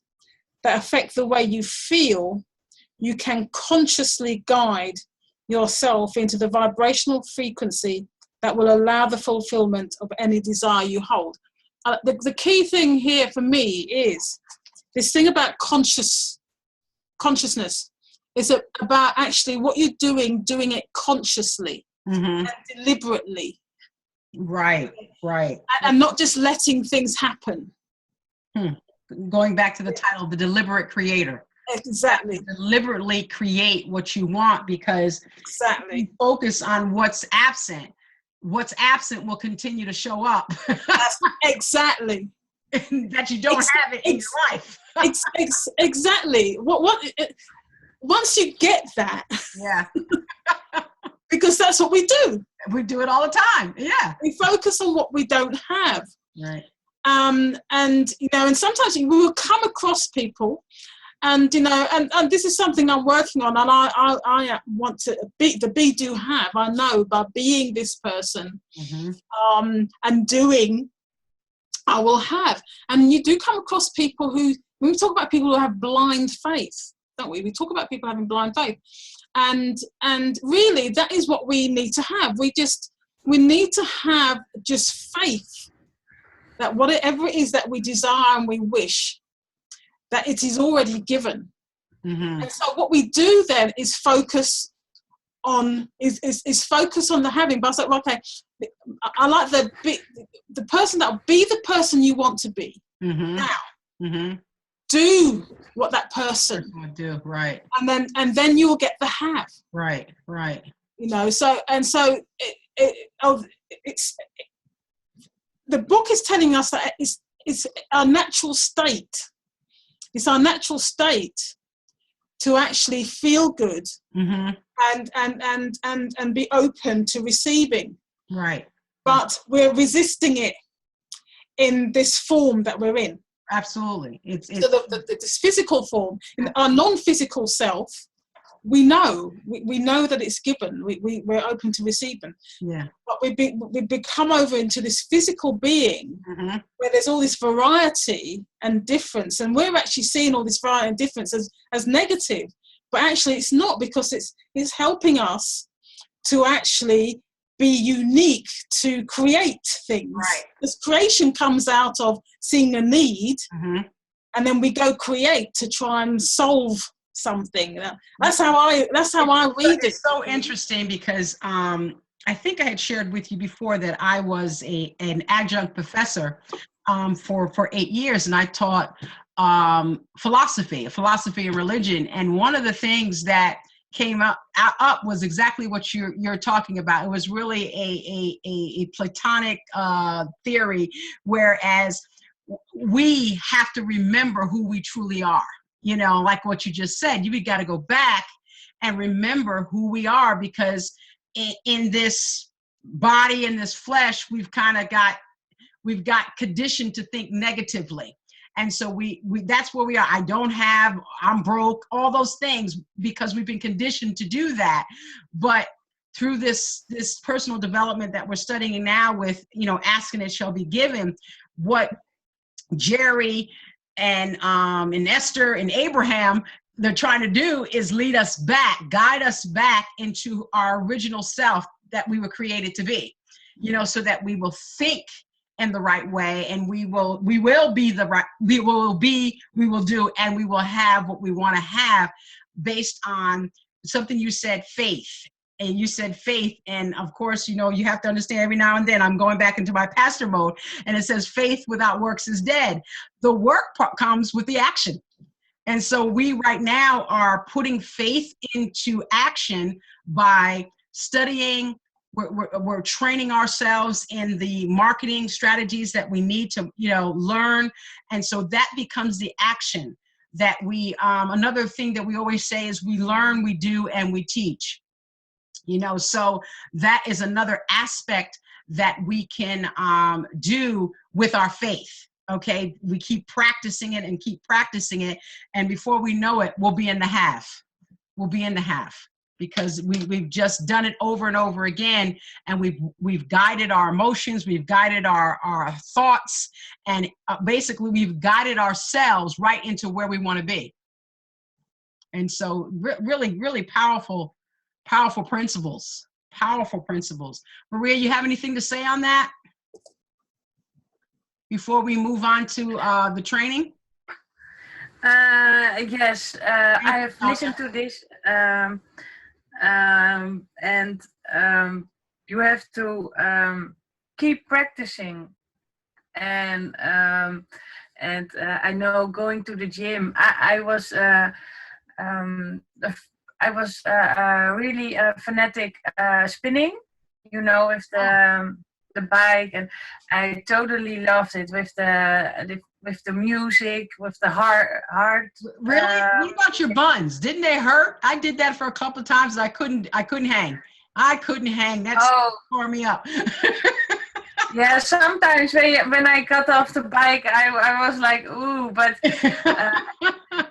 that affect the way you feel, you can consciously guide yourself into the vibrational frequency that will allow the fulfillment of any desire you hold. The key thing here for me is this thing about conscious consciousness. It's about actually what you're doing it consciously and deliberately. Right, right. And not just letting things happen. Going back to the title, The Deliberate Creator. Exactly. Deliberately create what you want, because exactly. you focus on what's absent. What's absent will continue to show up. Exactly. That you don't have it in your life. Exactly. Once you get that. Yeah. Because that's what we do. We do it all the time. Yeah. We focus on what we don't have. Right. And and sometimes we will come across people, and and this is something I'm working on, and I want to be the be do have. I know by being this person, and doing, I will have. And you do come across people who, when we talk about people who have blind faith, don't we? We talk about people having blind faith, and really that is what we need to have. We need to have just faith that whatever it is that we desire and we wish, that it is already given. And so what we do then is focus on focus on the having. But I was like, okay, I like the person that will be the person you want to be now. Do what that person would do, right? And then you will get the have. Right. So it's the book is telling us that it's our natural state. It's our natural state to actually feel good and be open to receiving. Right. But we're resisting it in this form that we're in. Absolutely. It's so this physical form. In our non-physical self, we know that it's given. We're open to receiving. Yeah. But we become over into this physical being where there's all this variety and difference, and we're actually seeing all this variety and difference as negative. But actually, it's not, because it's helping us to actually be unique, to create things. Right. Because creation comes out of seeing a need, and then we go create to try and solve something. That's how I read it. It's so interesting because I think I had shared with you before that I was an adjunct professor for 8 years, and I taught philosophy and religion. And one of the things that came up was exactly what you're talking about. It was really a Platonic theory, whereas we have to remember who we truly are. Like what you just said, we got to go back and remember who we are, because in this body, in this flesh, we've got conditioned to think negatively. And so we that's where we are. I'm broke, all those things, because we've been conditioned to do that. But through this personal development that we're studying now with, asking it shall be given, what Jerry and Esther and Abraham, they're trying to do is lead us back, guide us back into our original self that we were created to be, so that we will think in the right way, and we will do, and we will have what we want to have based on something you said, faith. And you said faith, and of course, you have to understand, every now and then I'm going back into my pastor mode, and it says faith without works is dead. The work part comes with the action. And so we right now are putting faith into action by studying. We're training ourselves in the marketing strategies that we need to, learn. And so that becomes the action that we, another thing that we always say is we learn, we do, and we teach. So that is another aspect that we can do with our faith. Okay, we keep practicing it and keep practicing it, and before we know it, we'll be in the have. Because we've just done it over and over again, and we've guided our emotions, we've guided our thoughts, and basically we've guided ourselves right into where we want to be. And so really, really powerful principles. Maria, you have anything to say on that before we move on to the training? Yes, I have listened to this, and you have to keep practicing. And I know going to the gym. I was really fanatic spinning, you know, with the bike, and I totally loved it with the music, with the heart. Really? What about your buns? Didn't they hurt? I did that for a couple of times. I couldn't hang. I couldn't hang. That tore me up. Yeah, sometimes when I got off the bike, I was like, ooh, but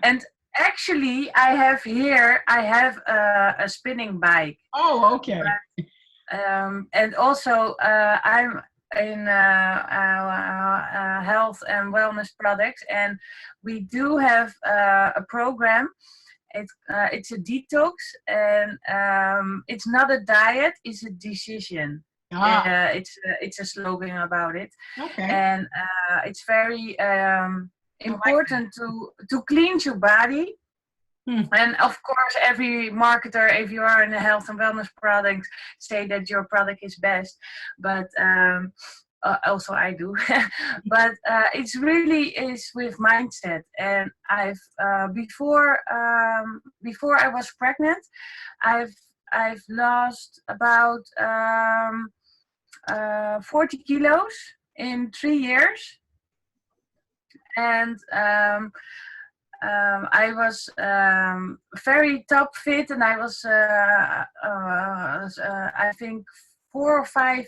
and actually I have a spinning bike. Oh, okay. But, and also I'm in health and wellness products, and we do have a program. It's a detox, and it's not a diet; it's a decision. It's a slogan about it. Okay. And it's very important to cleanse your body. And of course, every marketer, if you are in a health and wellness product, say that your product is best. But also I do. But it's really is with mindset. And I've before I was pregnant, I've lost about 40 kilos in 3 years, and I was very top fit, and I was I think 4 or 5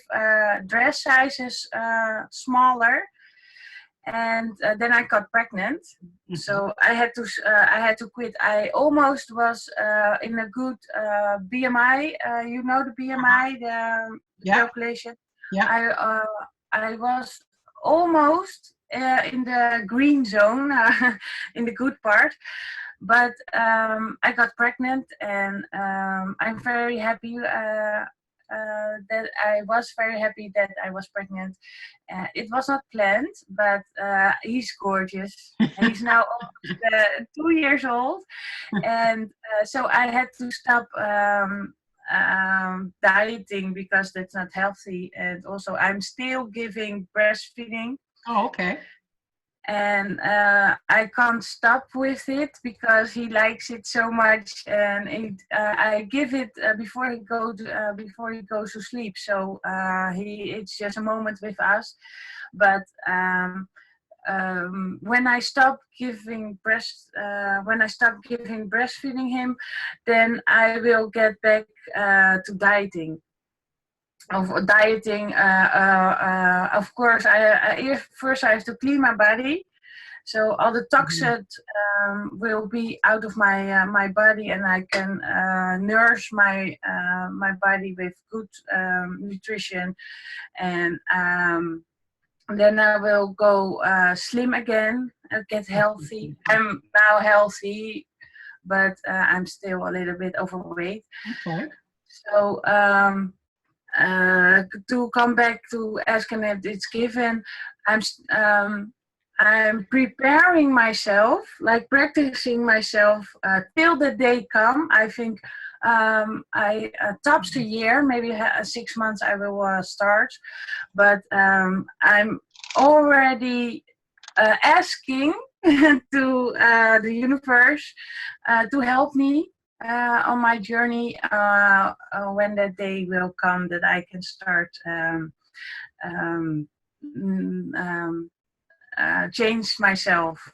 dress sizes smaller, and then I got pregnant. So I had to quit. I almost was in a good BMI. You know the BMI, the calculation. Yeah. I was almost in the green zone, in the good part, but I got pregnant, and I'm very happy that I was very happy that I was pregnant. It was not planned, but he's gorgeous. He's now almost 2 years old, and so I had to stop dieting because that's not healthy, and also I'm still giving breastfeeding. Oh, okay. And I can't stop with it because he likes it so much, and I give it before he goes to sleep. So it's just a moment with us. But when I stop giving breastfeeding him, then I will get back to dieting. Of dieting, of course, first I have to clean my body, so all the toxins will be out of my body, and I can nourish my body with good nutrition, and then I will go slim again and get healthy. I'm now healthy, but I'm still a little bit overweight. Okay. So to come back to asking if it's given, I'm preparing myself, like practicing myself till the day come. I think tops a year, maybe 6 months I will start, but I'm already asking to the universe to help me on my journey when that day will come that I can start change myself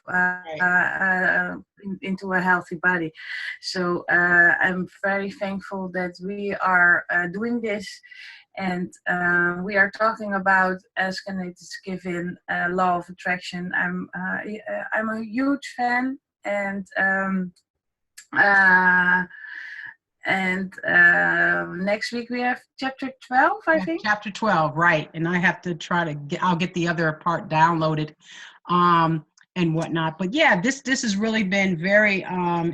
into a healthy body. So I'm very thankful that we are doing this, and we are talking about asking it is given law of attraction. I'm a huge fan, and next week we have chapter 12, I think. Chapter 12, right. And I have to try to I'll get the other part downloaded and whatnot. But yeah, this has really been very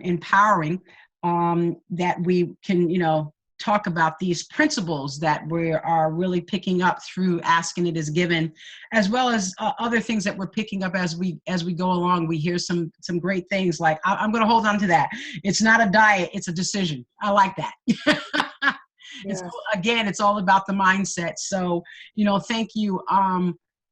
empowering that we can, talk about these principles that we are really picking up through Asking It Is Given, as well as other things that we're picking up as we go along. We hear some great things like, I'm going to hold on to that. It's not a diet, it's a decision. I like that. It's, again, it's all about the mindset. So, thank you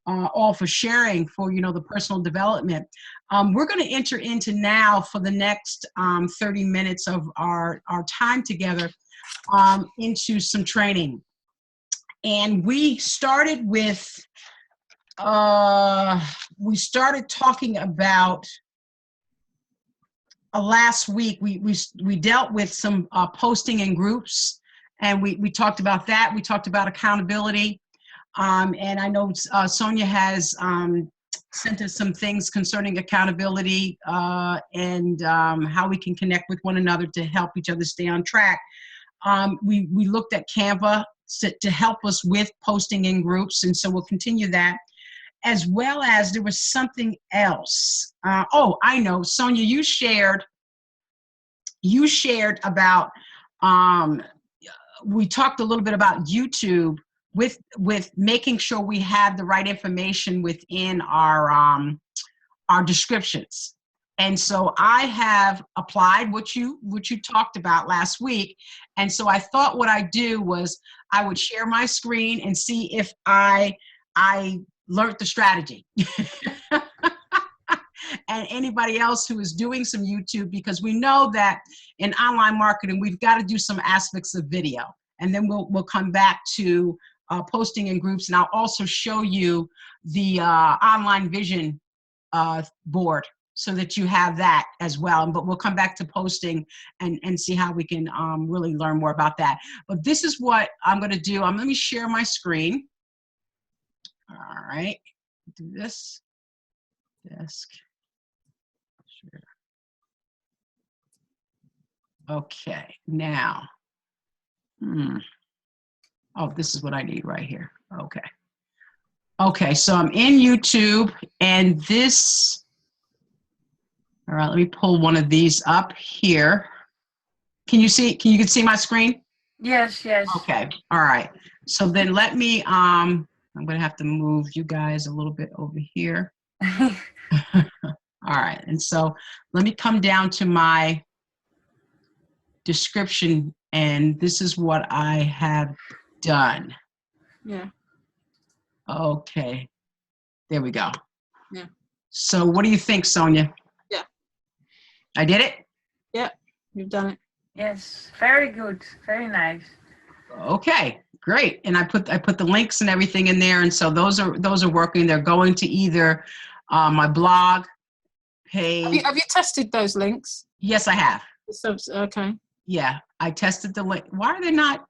all for sharing, for, the personal development. We're going to enter into now, for the next 30 minutes of our time together, into some training. And we started with, we started talking about, last week, we dealt with some posting in groups, and we talked about that. We talked about accountability. And I know Sonia has sent us some things concerning accountability and how we can connect with one another to help each other stay on track. We looked at Canva to help us with posting in groups, and so we'll continue that. As well as there was something else. Oh, I know, Sonia, you shared about, we talked a little bit about YouTube, with making sure we have the right information within our descriptions. And so I have applied what you talked about last week. And so I thought what I'd do was I would share my screen and see if I learned the strategy. And anybody else who is doing some YouTube, because we know that in online marketing, we've got to do some aspects of video. And then we'll come back to posting in groups, and I'll also show you the online vision board so that you have that as well. But we'll come back to posting and see how we can really learn more about that. But this is what I'm going to do. Let me share my screen. All right, do this. Desk. Share. Okay, now. Oh, this is what I need right here. Okay. Okay, so I'm in YouTube, and this, all right, let me pull one of these up here. Can you see my screen? Yes, yes. Okay, all right. So then let me, I'm gonna have to move you guys a little bit over here. All right, and so let me come down to my description, and this is what I have done. Yeah. Okay. There we go. Yeah. So what do you think, Sonia? Yeah. I did it? Yeah, you've done it. Yes, very good. Very nice. Okay, great. And I put the links and everything in there, and so those are working. They're going to either my blog page. Have you tested those links? Yes, I have. Okay. Yeah, I tested the link. Why are they not?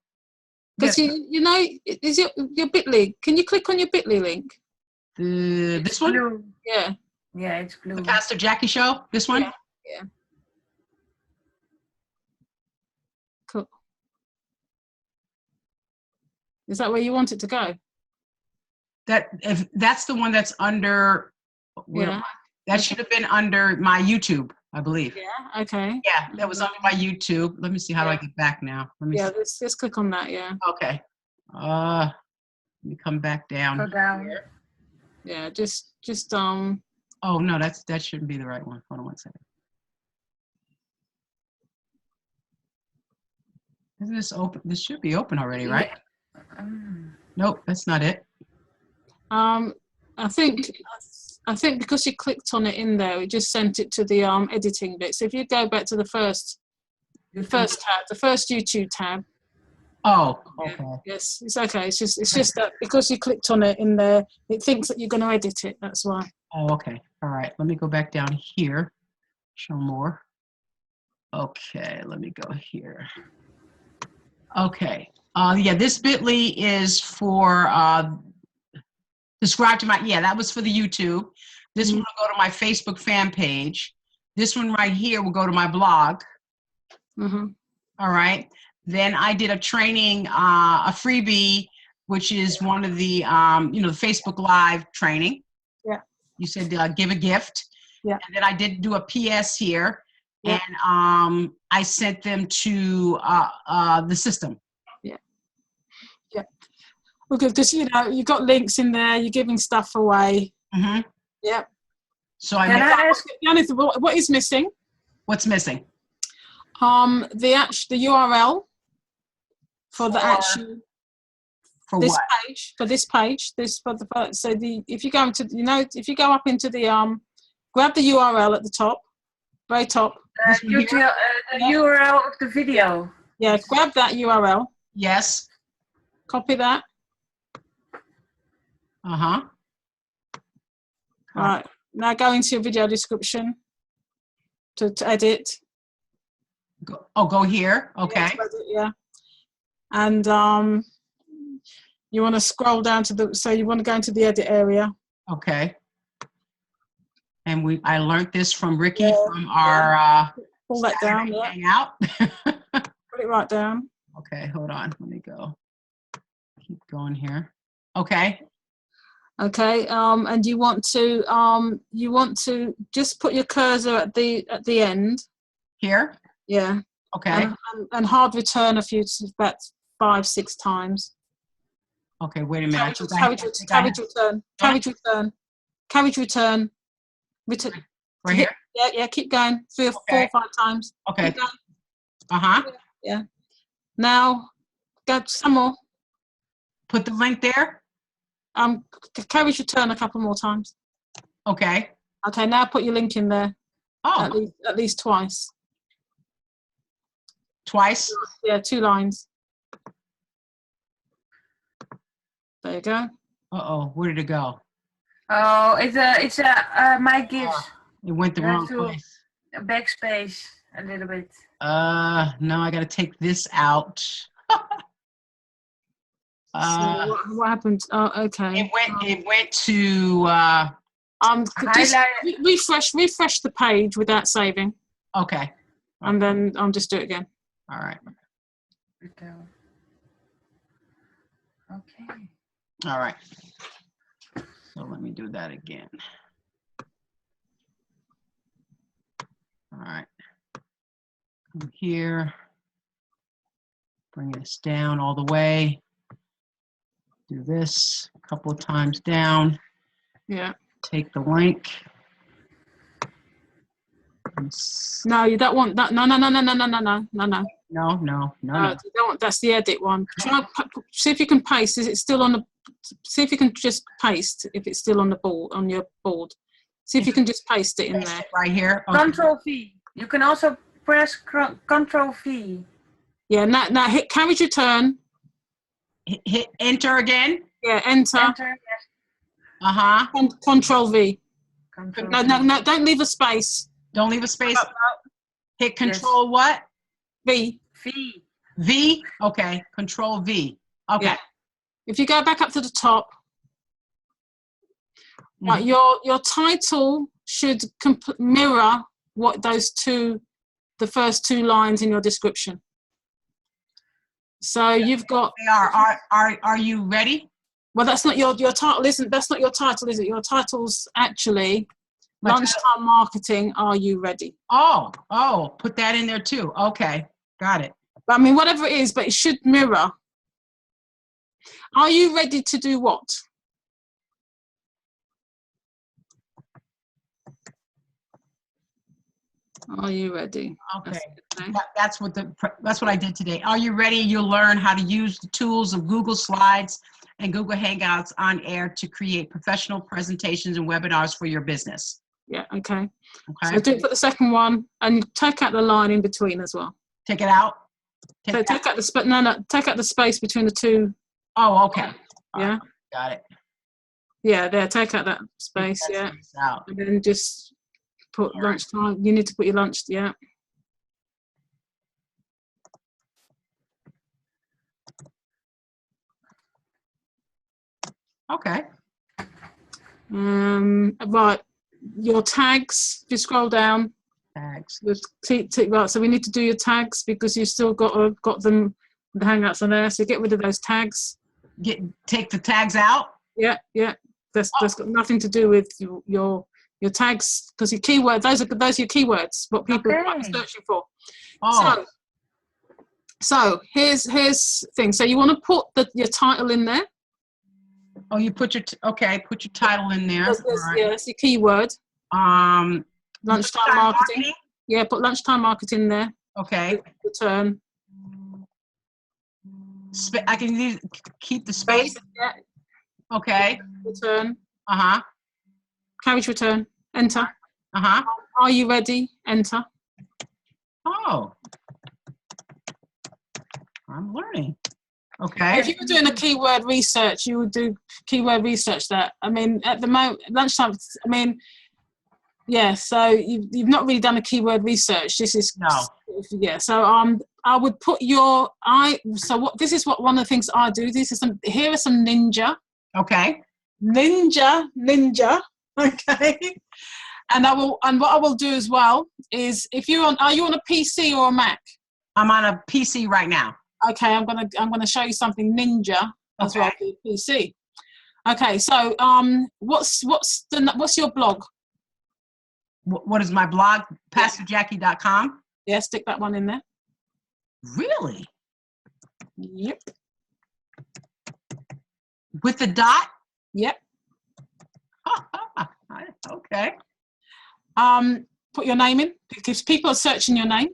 Because you know, is your Bitly? Can you click on your Bitly link? This one? Blue. Yeah. Yeah, it's blue. The Pastor Jackie Show? This one? Yeah. Cool. Is that where you want it to go? If that's the one that's under, that should have been under my YouTube, I believe. Yeah. Okay. Yeah, that was under my YouTube. Let me see, how do I get back now? Let me see. Let's click on that. Yeah. Okay. Let me come back down. Go down. Here. Yeah. Just. Oh no, that shouldn't be the right one. Hold on one second. Isn't this open? This should be open already, right? Yeah. Nope, that's not it. I think because you clicked on it in there, it just sent it to the editing bit. So if you go back to the first tab, the first YouTube tab. Oh, okay. Yes, it's okay. It's just that because you clicked on it in there, it thinks that you're going to edit it. That's why. Oh, okay. All right. Let me go back down here. Show more. Okay, let me go here. Okay. Yeah, this bit.ly is for describe to my, that was for the YouTube. This one will go to my Facebook fan page. This one right here will go to my blog. All right. Then I did a training, a freebie, which is one of the, the Facebook Live training. Yeah. You said give a gift. Yeah. And then I did do a PS here. Yeah. And I sent them to the system. Well, good, because you know you've got links in there. You're giving stuff away. Mm-hmm. Yep. So what is missing? What's missing? The URL for the actual for this what? page for this page. If you go into if you go up into the grab the URL at the top, very top. The URL of the video. Yeah, grab that URL. Yes. Copy that. Uh-huh. Right. Now go into your video description to edit. Go here. Okay. Yeah. And you want to scroll down to you want to go into the edit area. Okay. And I learned this from Ricky from our pull that down. Hangout. Put it right down. Okay, hold on. Let me go. Keep going here. Okay. Okay. And you want to just put your cursor at the end. Here. Yeah. Okay. And hard return about 5-6 times. Okay. Wait a minute. Carriage return. Right here. Yeah. Keep going. 4 or 5 times. Okay. Uh-huh. Yeah. Now, go some more. Put the link there. Carriage return a couple more times. Okay. Okay. Now put your link in there. Oh. At least twice. Twice? Yeah, 2 lines. There you go. Uh-oh. Where did it go? Oh, it's my gifts. It went the wrong place. Backspace a little bit. No, I got to take this out. So what happened? Oh, okay. It went to just refresh the page without saving. Okay. And then just do it again. All right. Okay. All right. So let me do that again. All right. Come here. Bring this down all the way. Do this a couple of times down. Yeah. Take the link. No, you don't want that. No. No. You don't want, that's the edit one. See if you can paste. Is it still on the? See if you can just paste. If it's still on the board, on your board. See if you can just paste it in there. Right here. Okay. Control V. You can also press Control V. Yeah. Now hit carriage return. Hit enter again. Yeah. Enter. Yes. Uh-huh. Control V. Control No. Don't leave a space. Don't leave a space. Hit Control what? V. V? Okay. Control V. Okay. Yeah. If you go back up to the top, right, your title should mirror what the first 2 lines in your description. So you've got. They are you ready? Well, that's not your title, isn't? That's not your title, is it? Your title's actually lunchtime marketing. Are you ready? Oh, put that in there too. Okay, got it. But, I mean, whatever it is, but it should mirror. Are you ready to do what? Are you ready? Okay. That's what I did today. Are you ready? You'll learn how to use the tools of Google Slides and Google Hangouts on air to create professional presentations and webinars for your business. Yeah. Okay. So do it for the second one, and take out the line in between as well. Take it out. Take out the take out the space between the 2. Oh, okay. Yeah. Got it. Yeah, there. Take out that space. Space out. And then just put lunchtime. You need to put your lunch. Yeah. Okay. Right. Your tags. If you scroll down. Tags. Right. So we need to do your tags because you've still got them. The Hangouts are there. So get rid of those tags. Take the tags out. Yeah. That's got nothing to do with your tags, because your keyword, those are your keywords, what people are searching for. Oh. So here's the thing. So you want to put your title in there. Oh, you put your, okay, put your title in there. That's, All right. yeah, that's the keyword. Lunchtime marketing. Yeah, put lunchtime marketing there. Okay. Return. I can keep the space. Yeah. Okay. Return. Uh-huh. Carriage return. Enter. Uh-huh. Are you ready? Enter. Oh. I'm learning. Okay. If you were doing a keyword research, you would do keyword research that. I mean, at the moment, lunchtime, I mean, yeah, so you've not really done a keyword research. This is, no. Yeah, so I would put this is what one of the things I do. Here are some ninja. Okay. Ninja, okay. And what I will do as well is, are you on a PC or a Mac? I'm on a PC right now. Okay, I'm gonna show you something ninja as well for your PC. Okay, so what's your blog? What is my blog? PastorJackie.com. Yeah, stick that one in there. Really? Yep. With the dot? Yep. Okay. Put your name in, because people are searching your name.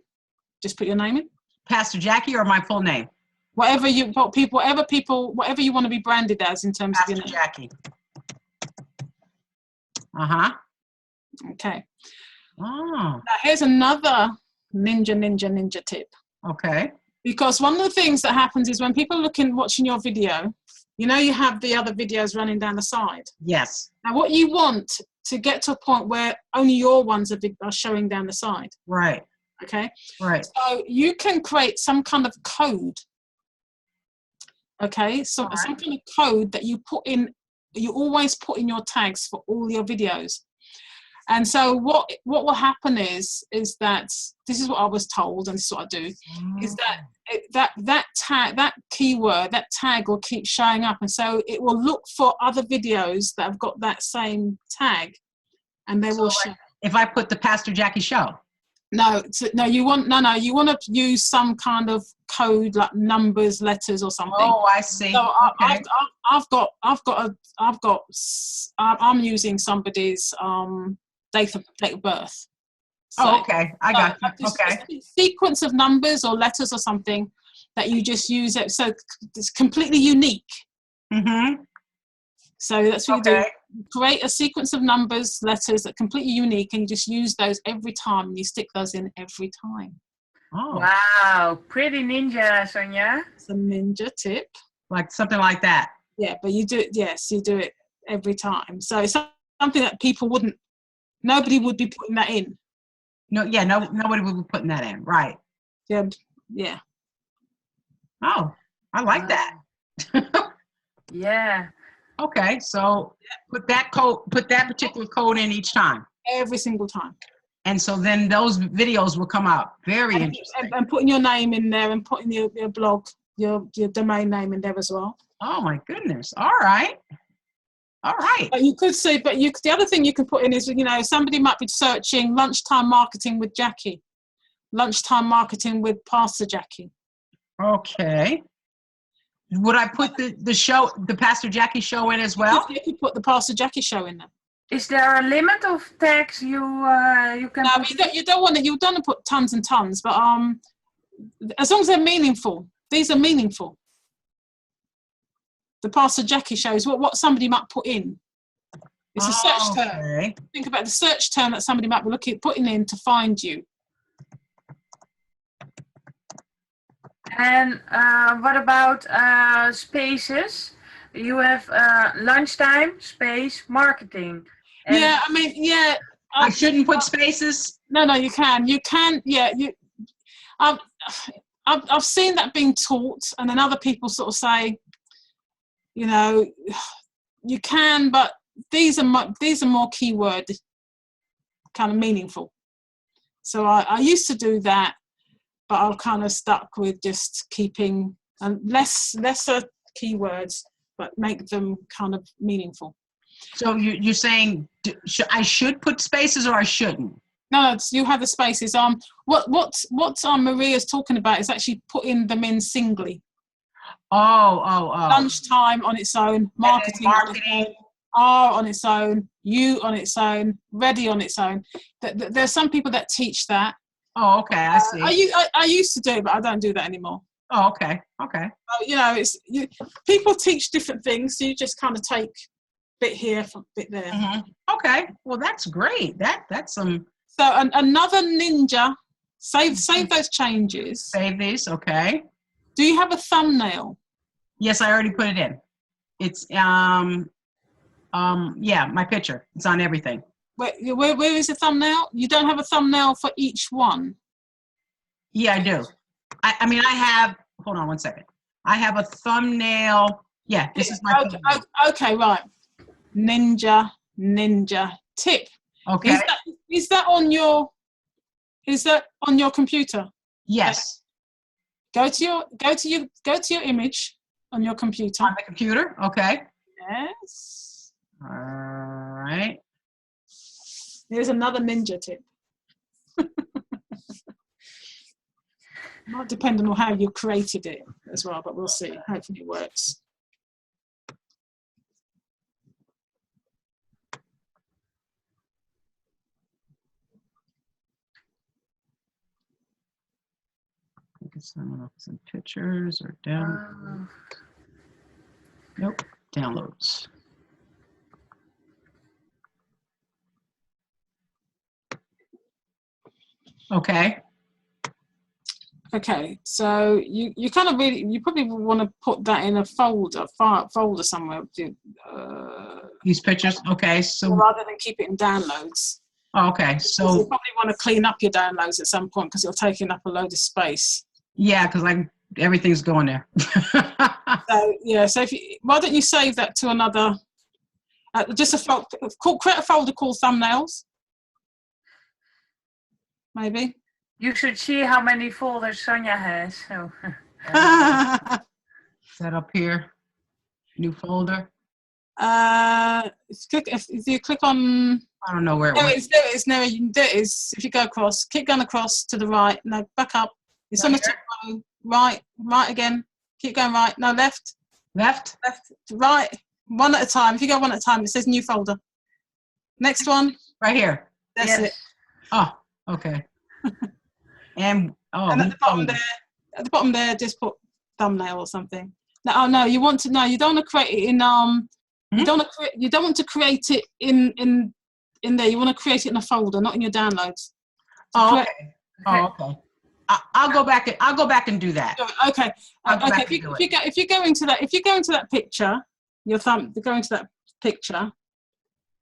Just put your name in. Pastor Jackie or my full name? Whatever you want to be branded as in terms Pastor of your name. Jackie. Uh-huh. Okay. Oh. Now here's another ninja tip. Okay. Because one of the things that happens is when people are watching your video, you have the other videos running down the side. Yes. Now what you want to get to a point where only your ones are showing down the side. Right. Okay. Right. So you can create some kind of code. Okay. So some kind of code that you always put in your tags for all your videos. And so what will happen is that this is what I was told, and this is what I do, is that keyword, that tag will keep showing up, and so it will look for other videos that have got that same tag, and they will show. If I put the Pastor Jackie Show. You want to use some kind of code like numbers, letters, or something. Oh, I see. So okay. I'm using somebody's date of birth. So, okay. I got you. Okay. A sequence of numbers or letters or something that you just use it. So it's completely unique. Mm-hmm. So that's what you do. Create a sequence of numbers, letters that are completely unique, and you just use those every time. You stick those in every time. Oh. Wow. Pretty ninja, Sonia. It's a ninja tip. Like something like that. Yeah, but you do it, yes, you do it every time. So it's something that nobody would be putting that in. Nobody would be putting that in. Right. Yeah. Yeah. Oh, I like that. Yeah. Okay, so put that particular code in each time. Every single time. And so then those videos will come out. Very interesting. And putting your name in there, and putting your blog, your domain name in there as well. Oh my goodness. All right. But you could say, the other thing you can put in is, somebody might be searching lunchtime marketing with Jackie, lunchtime marketing with Pastor Jackie. Okay. Would I put the show, the Pastor Jackie Show in as well? You could put the Pastor Jackie Show in there. Is there a limit of tags you can? No, you don't want it. You don't want to put tons and tons, but as long as they're meaningful. These are meaningful. The Pastor Jackie Show is what somebody might put in. It's a search term. Think about the search term that somebody might be putting in to find you. And what about spaces? You have lunchtime, space, marketing. And I shouldn't put spaces? No, you can. You can, yeah. I've seen that being taught, and then other people sort of say, you can, but these are more keyword kind of meaningful. So I used to do that, but I've kind of stuck with just keeping lesser keywords, but make them kind of meaningful. So you're saying I should put spaces or I shouldn't? No, you have the spaces. What Maria's talking about is actually putting them in singly. Oh. Lunchtime on its own, marketing on its own, R on its own, U on its own, ready on its own. There's some people that teach that. Oh, okay, I see. I used to do it, but I don't do that anymore. Oh, okay. You know, people teach different things, so you just kind of take bit here, bit there. Mm-hmm. Okay, well, that's great. That's some. So another ninja. Save those changes. Save these. Okay. Do you have a thumbnail? Yes, I already put it in. It's yeah, my picture. It's on everything. Where is the thumbnail? You don't have a thumbnail for each one? Yeah, I do. I mean, I have, hold on one second. I have a thumbnail. Yeah, this is my thumbnail. Okay, right. Ninja tip. Okay. Is that on your computer? Yes. Go to your image on your computer. On the computer, okay. Yes. All right. Here's another ninja tip. Might depend on how you created it as well, but we'll see. Hopefully it works. I guess someone else some pictures or down. Nope, downloads. Okay. Okay, so you kind of you probably want to put that in a folder somewhere. These pictures, okay. So rather than keep it in downloads. Okay, so you probably want to clean up your downloads at some point because you're taking up a load of space. Yeah, because everything's going there. So yeah, so why don't you save that to another? Just create a folder called thumbnails. Maybe. You should see how many folders Sonia has. So. Set up here. New folder. If you click on. I don't know where it was. There it is. If you go across, keep going across to the right. No, back up. It's on the top row. Right again. Keep going right. No, left. Left, right. One at a time. If you go one at a time, it says new folder. Next one. Right here. That's it. Oh, okay. And at the bottom there, just put thumbnail or something. No, you want to. No, you don't want to create it in You don't want to create it in there. You want to create it in a folder, not in your downloads. Okay. I'll go back and do that. Okay. If you go into that picture, go into that picture.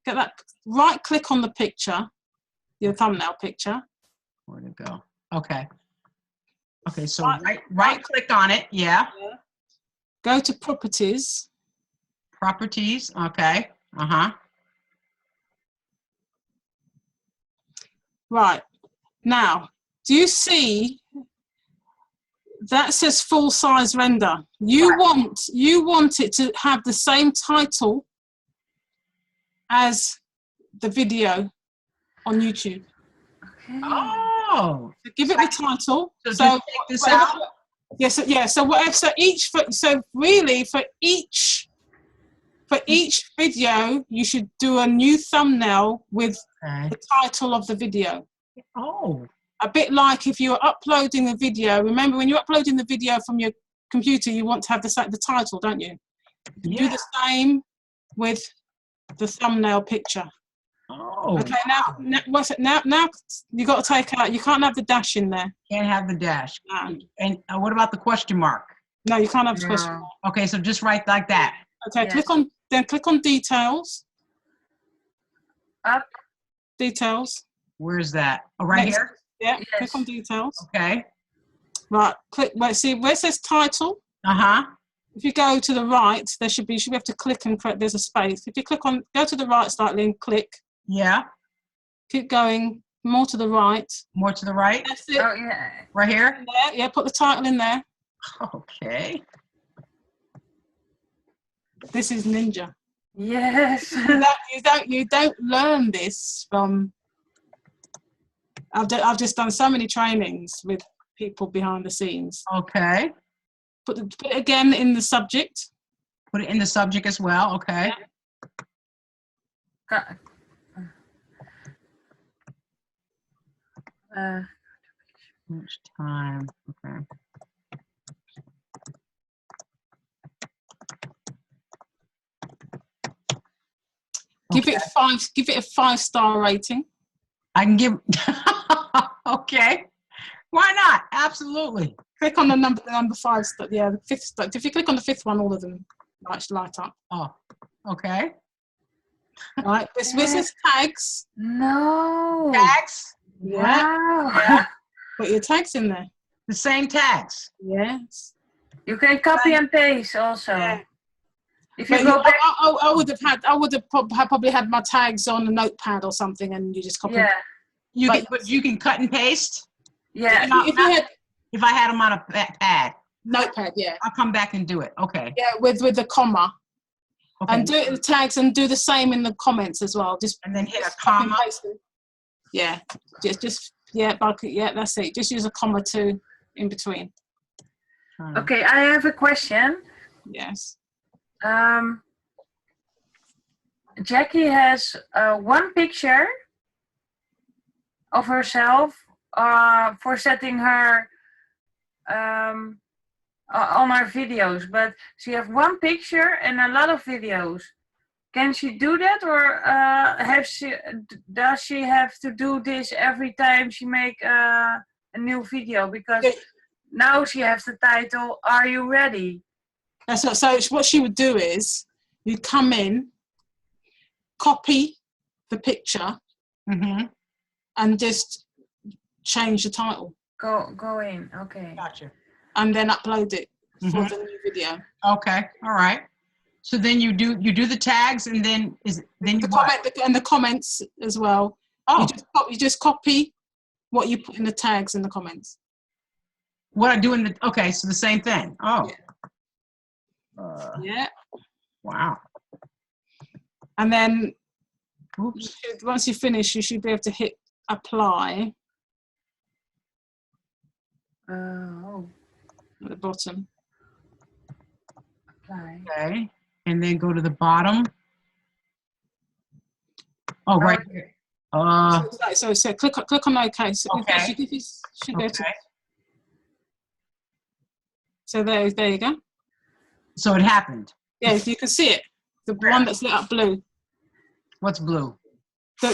Get that. Right click on the picture, your thumbnail picture. Where'd it go? Okay. So right click on it. Yeah. Go to properties. Properties. Okay. Right. Now, do you see that says full size render? You want it to have the same title as the video on YouTube. Okay. Oh. So give it the title. So take this out. Yes. Yeah. So whatever. So really for each video, you should do a new thumbnail with the title of the video. Oh. A bit like if you're uploading a video. Remember, when you're uploading the video from your computer, you want to have the title, don't you? Yeah. Do the same with the thumbnail picture. Oh. Okay. Now you got to take out. You can't have the dash in there. Can't have the dash. No. And what about the question mark? No, you can't have the question mark. Okay, so just write like that. Okay. Yes. Click on details. Up. Details. Where's that? Oh, right here? Yeah. Yes. Click on details. Okay. Right. Click. See where it says title. If you go to the right, you should be able to click and create. There's a space. If you go to the right slightly and click. Yeah. Keep going. More to the right. More to the right. That's it. Oh yeah. Right here. Yeah. Put the title in there. Okay. This is Ninja. Yes. You don't learn this from. I've just done so many trainings with people behind the scenes. Okay. Put it again in the subject. Put it in the subject as well. Okay. Much time. Okay. Give it a 5-star rating. I can give. Okay. Why not? Absolutely. Click on the number 5 star. Yeah, the 5th star. If you click on the 5th one, all of them light up. Oh, okay. Right. This is tags. No. Tags. Yeah. Wow. Yeah. Put your tags in there. The same tags. Yes. You can copy and paste also. Yeah. If you But go back. I would have probably had my tags on a notepad or something, and you just copy. Yeah. But you can cut and paste. Yeah. If I had them on a pad. Notepad, yeah. I'll come back and do it. Okay. Yeah, with the comma. Okay. And do it in the tags and do the same in the comments as well. And then hit a comma. Yeah. That's it. Just use a comma too in between. Okay, I have a question. Yes. Jackie has one picture of herself for setting her on her videos, but she has one picture and a lot of videos. Can she do that, or does she have to do this every time she make a new video? Because now she has the title, Are You Ready? So what she would do is, you come in, copy the picture, and just change the title. Go in, okay. Gotcha. And then upload it for the new video. Okay, all right. So then you do the tags, and then the comments as well. Oh, you just copy what you put in the tags and the comments. What I do in the so the same thing. Oh. Yeah. Yeah. Wow. And then once you finish, you should be able to hit apply. At the bottom. Apply. Okay. And then go to the bottom. Oh, right here. So click on OK. So okay. You should go to. So there you go. So it happened. Yeah, you can see it. The one that's lit up blue. What's blue?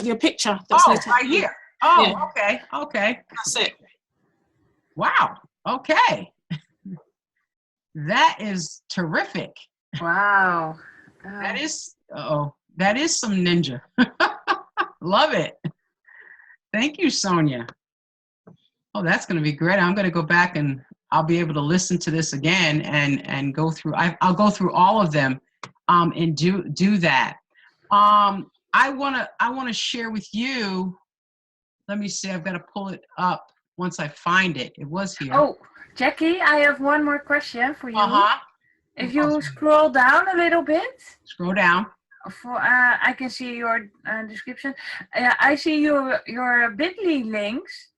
Your picture. That's lit up right blue. here. Oh, yeah. Okay. That's it. Wow. Okay. That is terrific. Wow. That is some ninja. Love it. Thank you, Sonia. Oh, that's going to be great. I'm going to go back and I'll be able to listen to this again and go through. I'll go through all of them and do that. I want to share with you. Let me see. I've got to pull it up once I find it. It was here. Oh, Jackie, I have one more question for you. If you Awesome. Scroll down a little bit. Scroll down. I can see your description. I see your bit.ly links,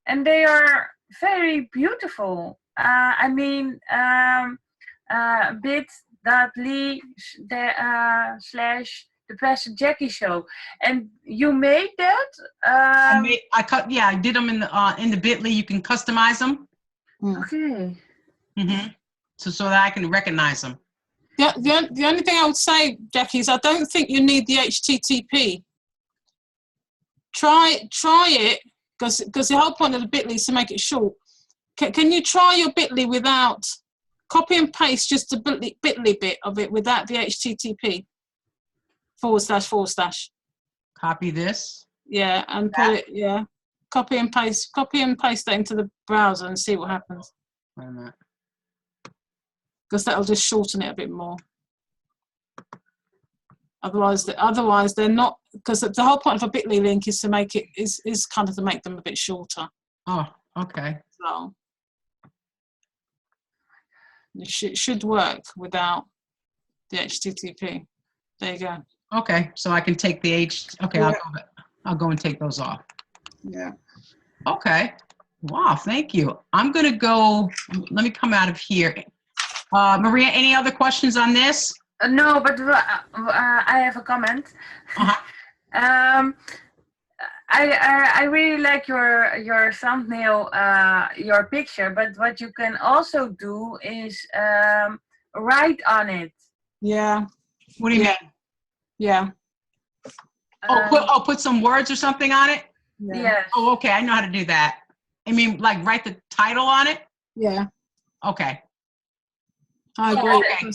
and they are very beautiful. I mean, bit.ly / The Pastor Jackie Show, and you made that. I did them in the bit.ly. You can customize them. Okay. So that I can recognize them. The only thing I would say, Jackie, is I don't think you need the HTTP. Try it, because the whole point of the bit.ly is to make it short. Can you try your bit.ly without copy and paste just the bit.ly bit of it without the HTTP? // Copy this. Yeah, and put it. Yeah, copy and paste that into the browser and see what happens. Wait a minute. Because that'll just shorten it a bit more. Otherwise they're not. Because the whole point of a bit.ly link is to make it is kind of to make them a bit shorter. Oh, okay. So it should work without the HTTP. There you go. Okay, so I can take the Okay, yeah. I'll go and take those off. Yeah. Okay. Wow, thank you. I'm gonna go. Let me come out of here. Maria, any other questions on this? No, but I have a comment. Uh-huh. I really like your thumbnail, your picture. But what you can also do is write on it. Yeah. What do you mean? Yeah. Put some words or something on it? Yeah. Yes. Oh, okay. I know how to do that. I mean, like write the title on it? Yeah. Okay. I agree. Okay.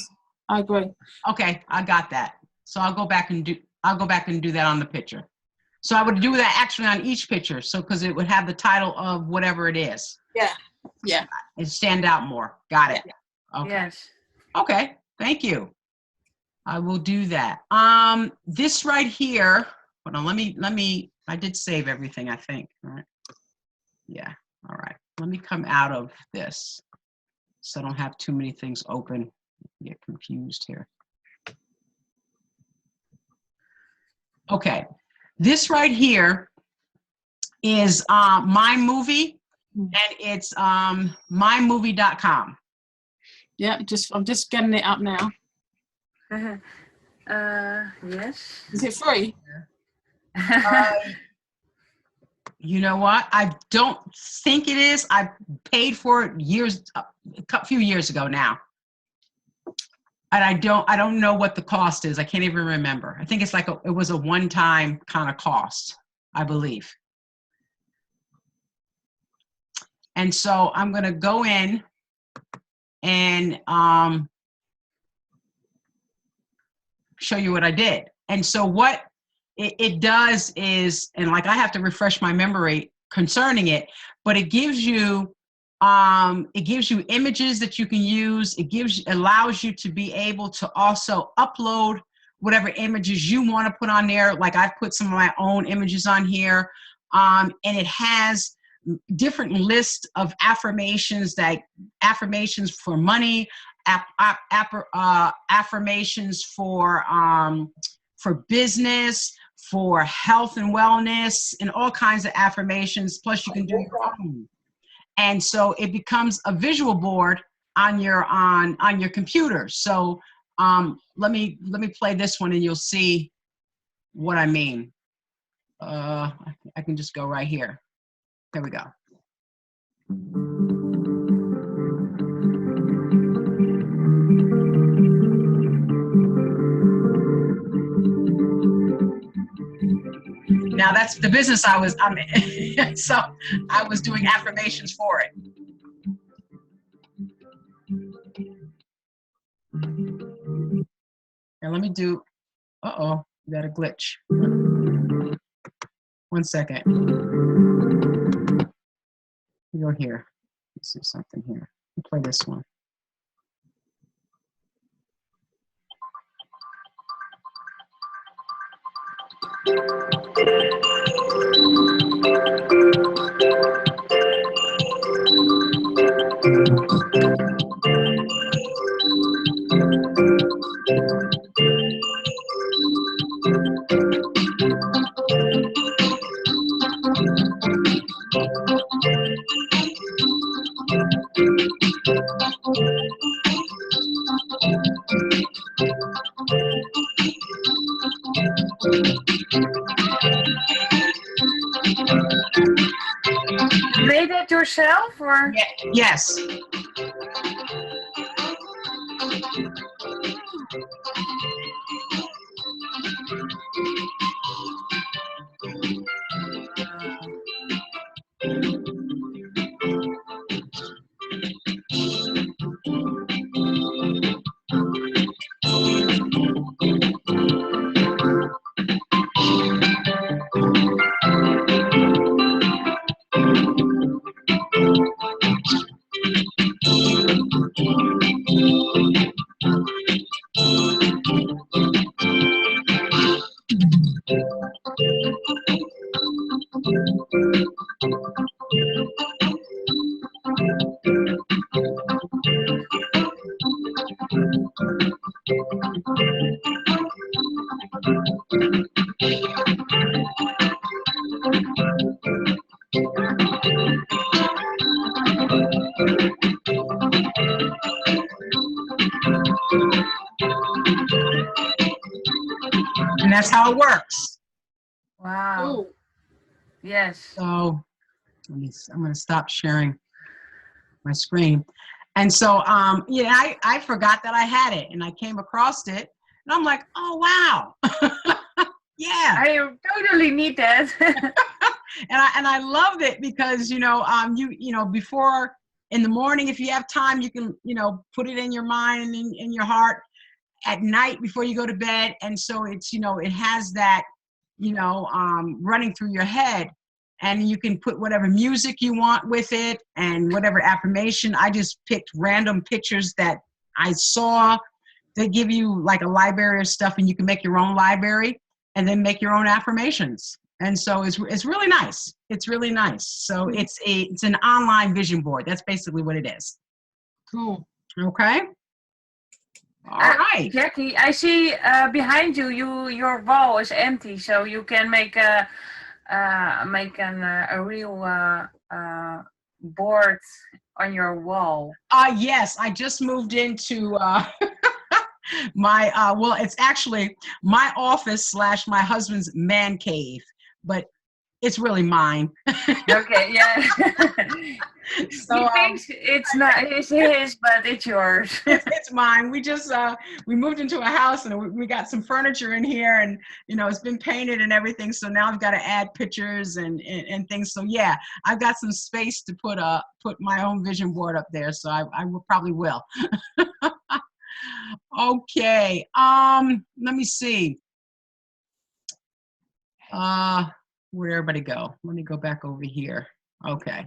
I agree. Okay, I got that. So I'll go back and do that on the picture. So I would do that actually on each picture. So because it would have the title of whatever it is. Yeah. Yeah. It stand out more. Got it. Okay. Yes. Okay. Thank you. I will do that. This right here. Hold on. Let me. I did save everything, I think. All right. Yeah. All right. Let me come out of this so I don't have too many things open. Get confused here. Okay. This right here is my movie, and it's mymovie.com. Yeah. I'm just getting it up now. Yes. Is it free? You know what? I don't think it is. I paid for it a few years ago now. And I don't know what the cost is. I can't even remember. I think it's like it was a one-time kind of cost, I believe. And so I'm going to go in and show you what I did. And so what it does is, and like I have to refresh my memory concerning it, but it gives you images that you can use. It allows you to be able to also upload whatever images you want to put on there. Like I've put some of my own images on here, and it has different lists of affirmations for money, affirmations for business, for health and wellness, and all kinds of affirmations. Plus, you can do your own. And so it becomes a visual board on your computer. So let me play this one, and you'll see what I mean. I can just go right here. There we go. Now that's the business I'm in. So I was doing affirmations for it. And let me do, uh-oh, we got a glitch. 1 second. We go here. Let's see something here. We'll play this one. You made it yourself, or? Yeah, yes. that's how it works. Wow. Cool. Yes. So I'm going to stop sharing my screen. And so, yeah, I forgot that I had it, and I came across it, and I'm like, oh, wow. Yeah. I totally need that. And I loved it because, you know, before in the morning, if you have time, you can, you know, put it in your mind and in your heart at night before you go to bed. And so it's, you know, it has that, you know, running through your head, and you can put whatever music you want with it and whatever affirmation. I just picked random pictures that I saw. They give you like a library of stuff, and you can make your own library and then make your own affirmations. And so it's really nice. It's really nice. So it's an online vision board. That's basically what it is. Cool. Okay. All right. Jackie, I see behind you, your wall is empty, so you can make a real board on your wall. Yes, I just moved into my well, it's actually my office / my husband's man cave, but it's really mine. Okay, yeah. So He thinks it's not his, but it's yours. it's mine. We just we moved into a house, and we got some furniture in here, and you know, it's been painted and everything. So now I've got to add pictures and things. So yeah, I've got some space to put my own vision board up there. So I will probably will. Okay. Let me see. Where'd everybody go? Let me go back over here. Okay.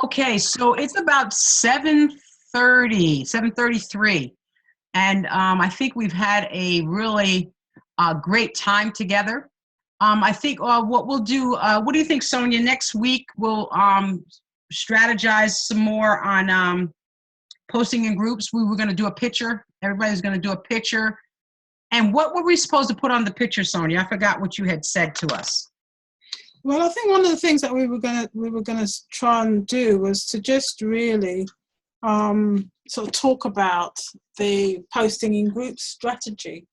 Okay, so it's about 7:33, and I think we've had a really great time together. I think what we'll do, what do you think, Sonia? Next week we'll strategize some more on posting in groups. We were going to do a picture. Everybody's going to do a picture. And what were we supposed to put on the picture, Sonia? I forgot what you had said to us. Well, I think one of the things that we were gonna try and do was to just really sort of talk about the posting in group strategy,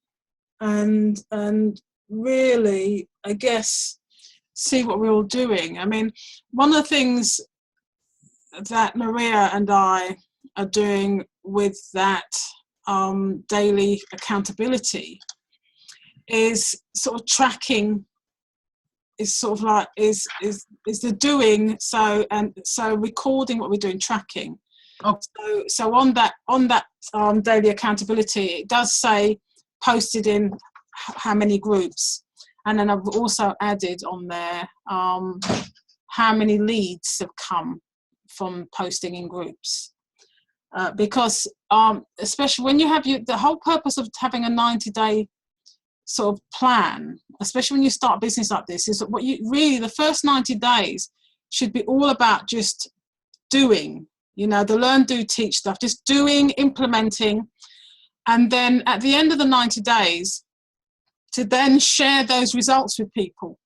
and really, I guess, see what we're all doing. I mean, one of the things that Maria and I are doing with that daily accountability is sort of tracking. Is sort of like is the doing, so recording what we're doing, tracking. Oh. So on that daily accountability, it does say posted in how many groups, and then I've also added on there how many leads have come from posting in groups, because especially when you have the whole purpose of having a 90-day sort of plan, especially when you start a business like this, is that what you really, the first 90 days should be all about just doing, you know, the learn, do, teach stuff, just doing, implementing, and then at the end of the 90 days to then share those results with people.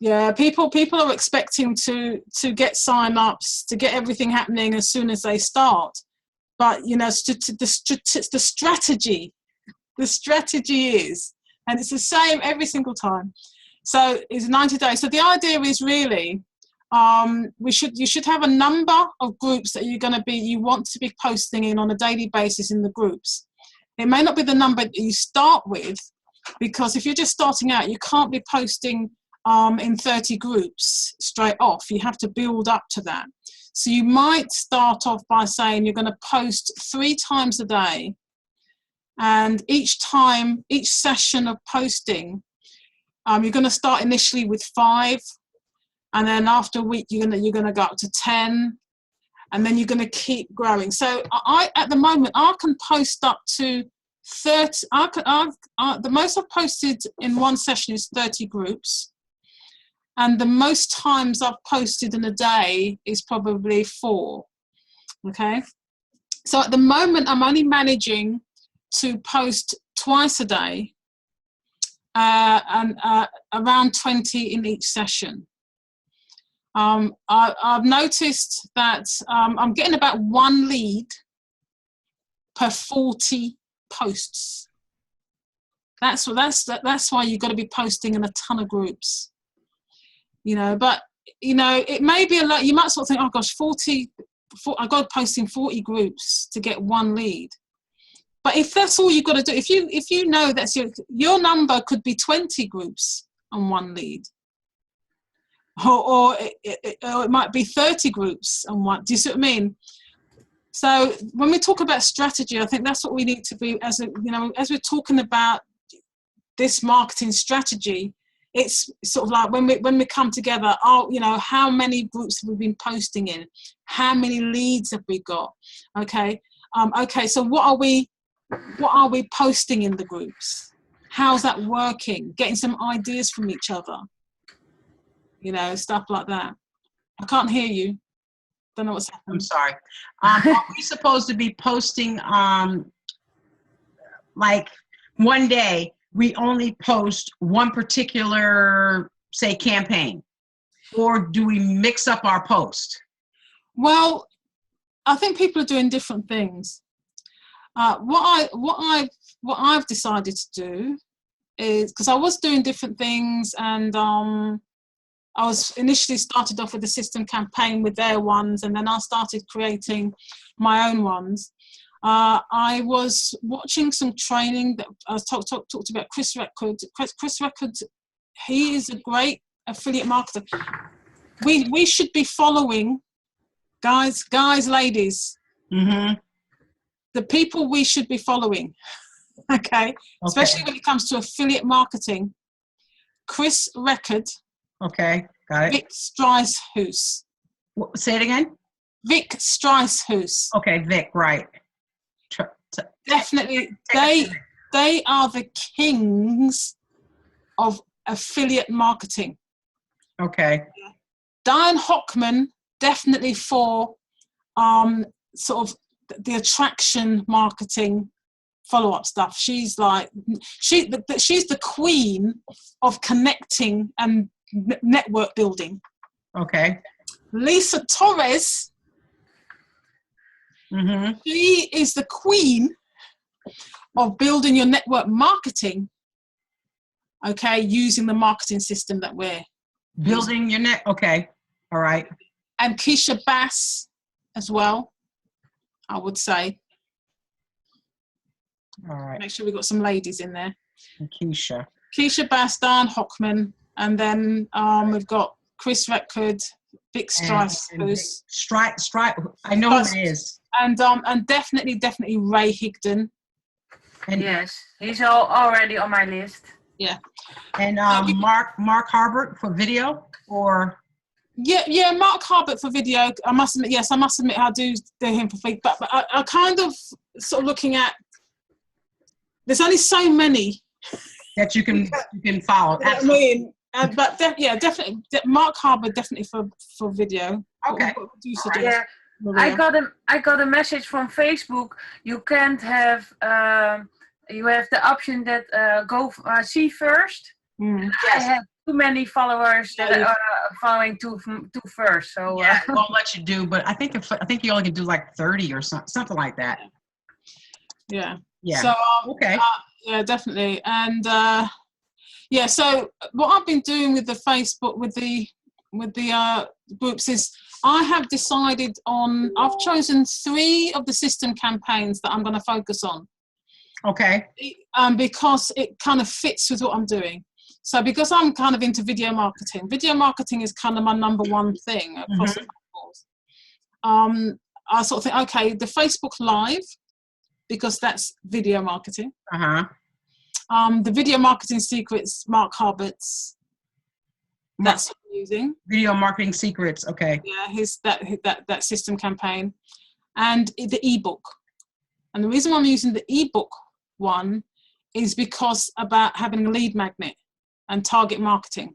Yeah, people are expecting to get sign-ups, to get everything happening as soon as they start, but you know, the strategy is, and it's the same every single time. So it's 90 days. So the idea is really, you should have a number of groups that you want to be posting in on a daily basis in the groups. It may not be the number that you start with, because if you're just starting out, you can't be posting in 30 groups straight off. You have to build up to that. So you might start off by saying you're going to post 3 times a day. And each session of posting, you're going to start initially with 5, and then after a week you're going to go up to 10, and then you're going to keep growing. So at the moment I can post up to 30. The most I've posted in one session is 30 groups, and the most times I've posted in a day is probably 4. Okay, so at the moment I'm only managing to post twice a day, and around 20 in each session. I've noticed that I'm getting about 1 lead per 40 posts. That's why you've got to be posting in a ton of groups, but it may be a lot. You might sort of think, oh gosh, 40 I got to post in 40 groups to get one lead. But if that's all you've got to do, if you know that's your number could be 20 groups and one lead, or it might be 30 groups and one. Do you see what I mean? So when we talk about strategy, I think that's what we need to be as we're talking about this marketing strategy. It's sort of like when we come together, how many groups have we been posting in? How many leads have we got? Okay. So what are we posting in the groups? How's that working? Getting some ideas from each other. Stuff like that. I can't hear you. Don't know what's happening. I'm sorry. Are we supposed to be posting like one day we only post one particular, say, campaign, or do we mix up our post? Well, I think people are doing different things. What I've decided to do is, because I was doing different things, and I was initially started off with a system campaign with their ones, and then I started creating my own ones. I was watching some training that I was talked about Chris Record. Chris Record, he is a great affiliate marketer. We should be following, guys, ladies, the people we should be following, okay? Especially when it comes to affiliate marketing. Chris Record. Okay, got it. Vic Streishuis. Say it again? Vic Streishuis. Okay, Vic, right. Definitely, they are the kings of affiliate marketing. Okay. Diane Hockman, definitely for sort of the attraction marketing follow-up stuff. She's the queen of connecting and network building. Okay. Lisa Torres, she is the queen of building your network marketing, okay, using the marketing system that we're building your net. Okay, all right. And Keisha Bass as well, I would say. All right. Make sure we've got some ladies in there. And Keisha Bass, Dan Hockman, and then we've got Chris Record, Vic Streishuis. I know who it is. And definitely Ray Higdon. And yes, he's already on my list. Yeah. And Mark Harbert for video, or? Yeah, Mark Harbert for video. I must admit I do him for feedback, but I kind of sort of looking at, there's only so many that you can follow. I mean, but definitely Mark Harbert, definitely for video. Okay. What do you suggest? Yeah, I got a message from Facebook. You can't have you have the option that go see first. Yes. I have too many followers that are following two first, so yeah, it won't let you do. But I think you only can do like 30 or something like that. Yeah. Yeah. So okay. Yeah, definitely. And so what I've been doing with the Facebook with the groups is I have decided on. I've chosen 3 of the system campaigns that I'm going to focus on. Okay. Because it kind of fits with what I'm doing. So because I'm kind of into video marketing is kind of my number one thing across the platforms. I sort of think, okay, the Facebook Live, because that's video marketing. The video marketing secrets, Mark Harbert's. That's what I'm using. Video marketing secrets. Okay. Yeah, his that system campaign, and the ebook. And the reason why I'm using the ebook one is because about having a lead magnet and target marketing.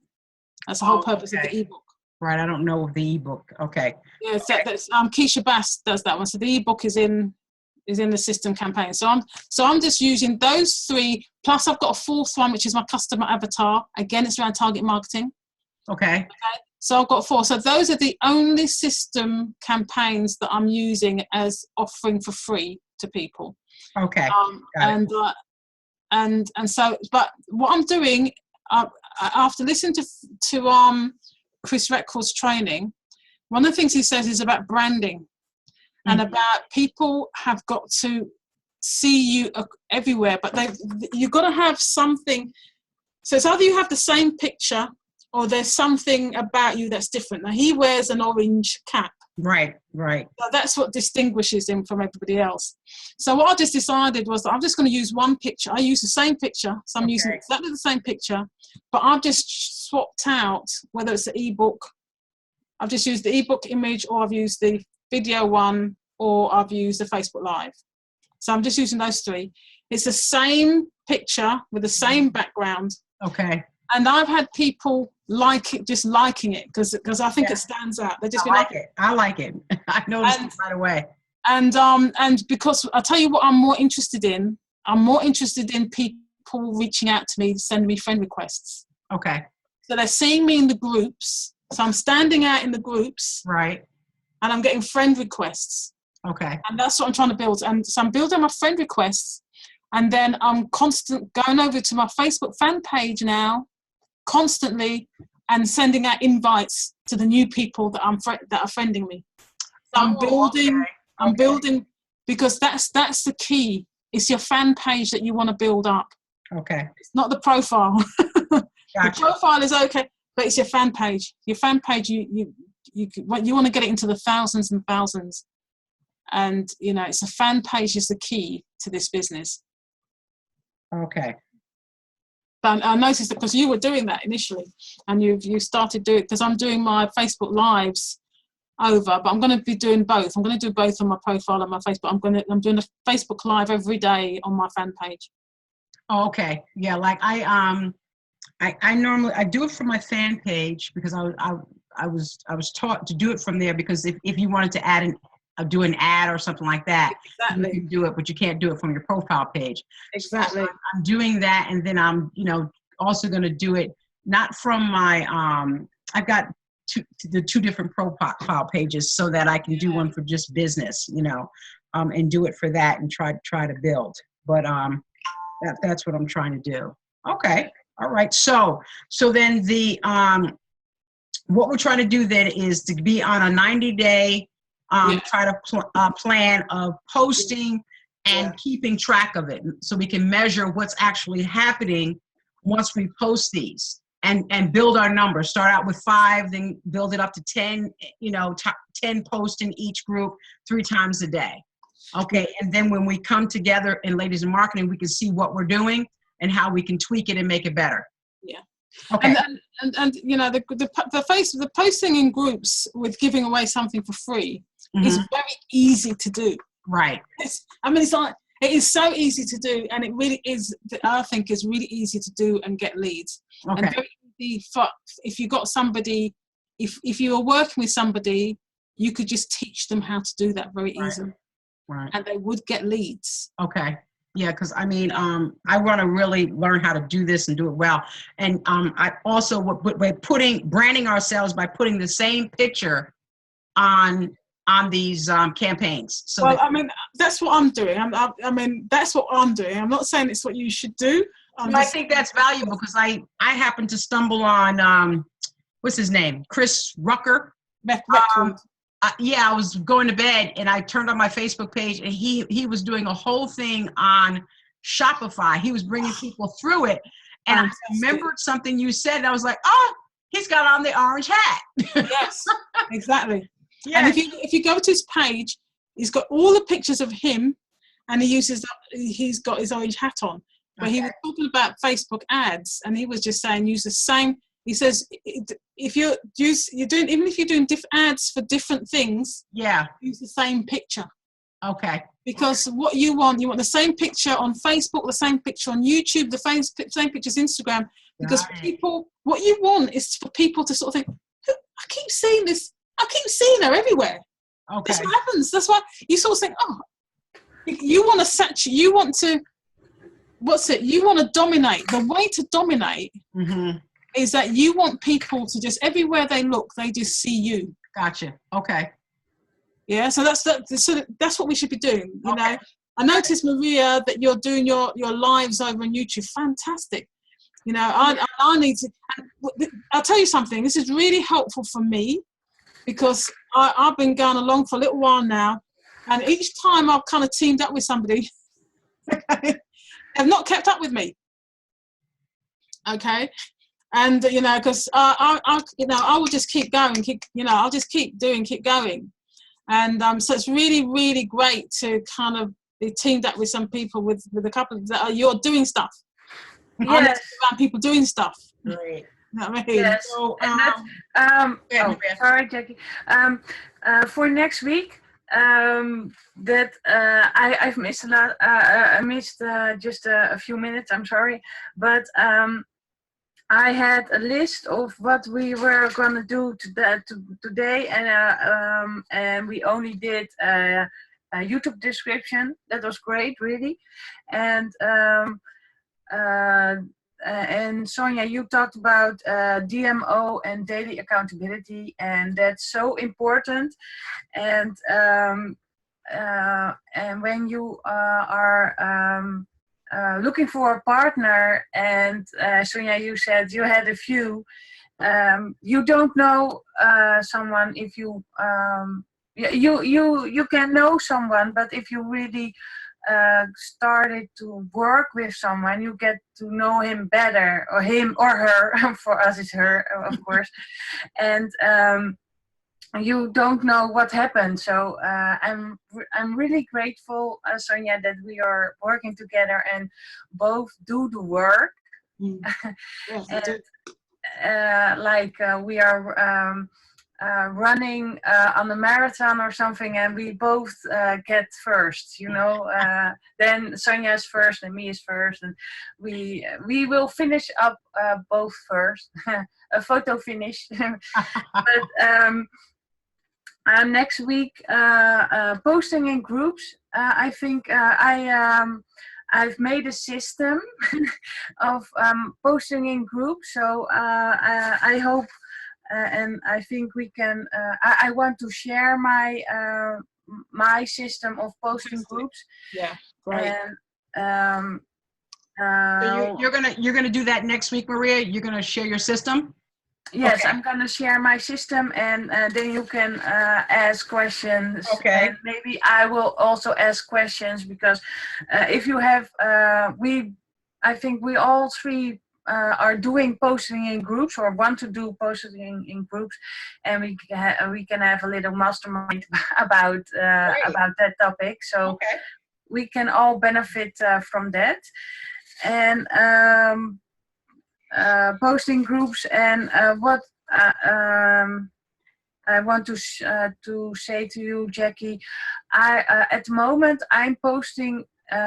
That's the whole purpose of the ebook. Right. I don't know of the ebook. Okay. Yeah. So that's Keisha Bass does that one. So the ebook is in the system campaign. So I'm just using those 3. Plus I've got a 4th one, which is my customer avatar. Again, it's around target marketing. Okay. So I've got 4. So those are the only system campaigns that I'm using as offering for free to people. Okay. so, but what I'm doing, after listening to Chris Reckles' training, one of the things he says is about branding, and about people have got to see you everywhere, but you've got to have something. So it's either you have the same picture or there's something about you that's different. Now, he wears an orange cap. Right. So that's what distinguishes him from everybody else. So what I just decided was that I'm just going to use one picture. I use the same picture, so I'm using exactly the same picture, but I've just swapped out whether it's the ebook. I've just used the ebook image, or I've used the video one, or I've used the Facebook Live. So I'm just using those three. It's the same picture with the same background. Okay. And I've had people like it, just liking it, because I think it stands out. They just I like it. I noticed it right away. And because I'll tell you what I'm more interested in. I'm more interested in people reaching out to me, sending me friend requests. Okay. So they're seeing me in the groups. So I'm standing out in the groups. Right. And I'm getting friend requests. Okay. And that's what I'm trying to build. And so I'm building my friend requests, and then I'm going over to my Facebook fan page now, constantly, and sending out invites to the new people that are friending me. So I'm building. I'm building, because that's the key. It's your fan page that you want to build up. Okay. It's not the profile. Gotcha. The profile is okay, but it's your fan page. Your fan page, you want to get it into the thousands and thousands. And, it's a fan page is the key to this business. Okay. But I noticed that because you were doing that initially, and you started doing it, because I'm doing my Facebook Lives over, but I'm going to be doing both. I'm going to do both on my profile and my Facebook. I'm doing a Facebook Live every day on my fan page. Oh, okay. Yeah, like I normally do it from my fan page, because I was taught to do it from there, because if you wanted to do an ad or something like that, exactly, you can do it, but you can't do it from your profile page. Exactly. So I'm doing that, and then I'm also going to do it not from my I've got two different profile pages, so that I can do one for just business, and do it for that, and try to build. But that's what I'm trying to do. Okay. All right. So then what we're trying to do then is to be on a 90-day try to plan of posting and keeping track of it, so we can measure what's actually happening once we post these, and build our numbers. Start out with 5, then build it up to 10, 10 posts in each group 3 times a day. Okay. And then when we come together in Ladies in Marketing, we can see what we're doing and how we can tweak it and make it better. Yeah. Okay. And the posting in groups with giving away something for free is very easy to do. Right. It is so easy to do, and it really is. I think is really easy to do and get leads. Okay. And very easy if you got somebody, if you were working with somebody, you could just teach them how to do that very easily. Right. And they would get leads. Okay. Yeah, because I want to really learn how to do this and do it well. And I also by branding ourselves by putting the same picture on these campaigns. So that's what I'm doing. That's what I'm doing. I'm not saying it's what you should do. I think that's valuable, because I happened to stumble on what's his name, Chris Rucker. I was going to bed, and I turned on my Facebook page, and he was doing a whole thing on Shopify. He was bringing people through it, and I remembered something you said, and I was like, oh, he's got on the orange hat. Yes, exactly. Yeah. And if you go to his page, he's got all the pictures of him, and he's got his orange hat on. But he was talking about Facebook ads, and he was just saying use the same. He says if you're doing ads for different things, use the same picture. Okay. Because what you want the same picture on Facebook, the same picture on YouTube, the same pictures Instagram. Because what you want is for people to sort of think, I keep seeing this. I keep seeing her everywhere. Okay. This happens. That's why you sort of think, you want to dominate. The way to dominate is that you want people to just, everywhere they look, they just see you. Gotcha. Okay. Yeah. So that's what we should be doing. You know, I noticed, Maria, that you're doing your lives over on YouTube. Fantastic. You know, I need to, I'll tell you something, this is really helpful for me because I've been going along for a little while now, and each time I've kind of teamed up with somebody, have not kept up with me. Okay. And, you know, because I will just keep going, I'll just keep going. And so it's really, really great to kind of be teamed up with some people, with a couple that you're doing stuff. Yes. I like around people doing stuff. Great. You know what I mean? Yes. So, Sorry, Jackie. For next week, that I've missed a lot. I missed just a few minutes. I'm sorry, but I had a list of what we were gonna do today, and we only did a YouTube description. That was great, really, and Sonja, you talked about DMO and daily accountability, and that's so important. And when you are looking for a partner, and Sonja, you said you had a few. You don't know someone if you you can know someone, but if you really started to work with someone, you get to know him better, or him or her. For us, it's her, of course, and you don't know what happened. So I'm really grateful, Sonja, that we are working together and both do the work. Yes, and we are running on a marathon or something, and we both get first, then Sonja is first and me is first, and we will finish up both first. A photo finish. But next week, posting in groups, I think I've made a system of posting in groups, so I hope and I think we can. I want to share my my system of posting groups. Yeah, great. And so you're gonna do that next week, Maria. You're gonna share your system. Yes, okay. I'm gonna share my system, and then you can ask questions. Okay. And maybe I will also ask questions, because if you have, I think we all three are doing posting in groups, or want to do posting in groups, and we can have a little mastermind about that topic. So okay. we can all benefit from that, and posting groups. And what I want to say to you, Jackie, at the moment I'm posting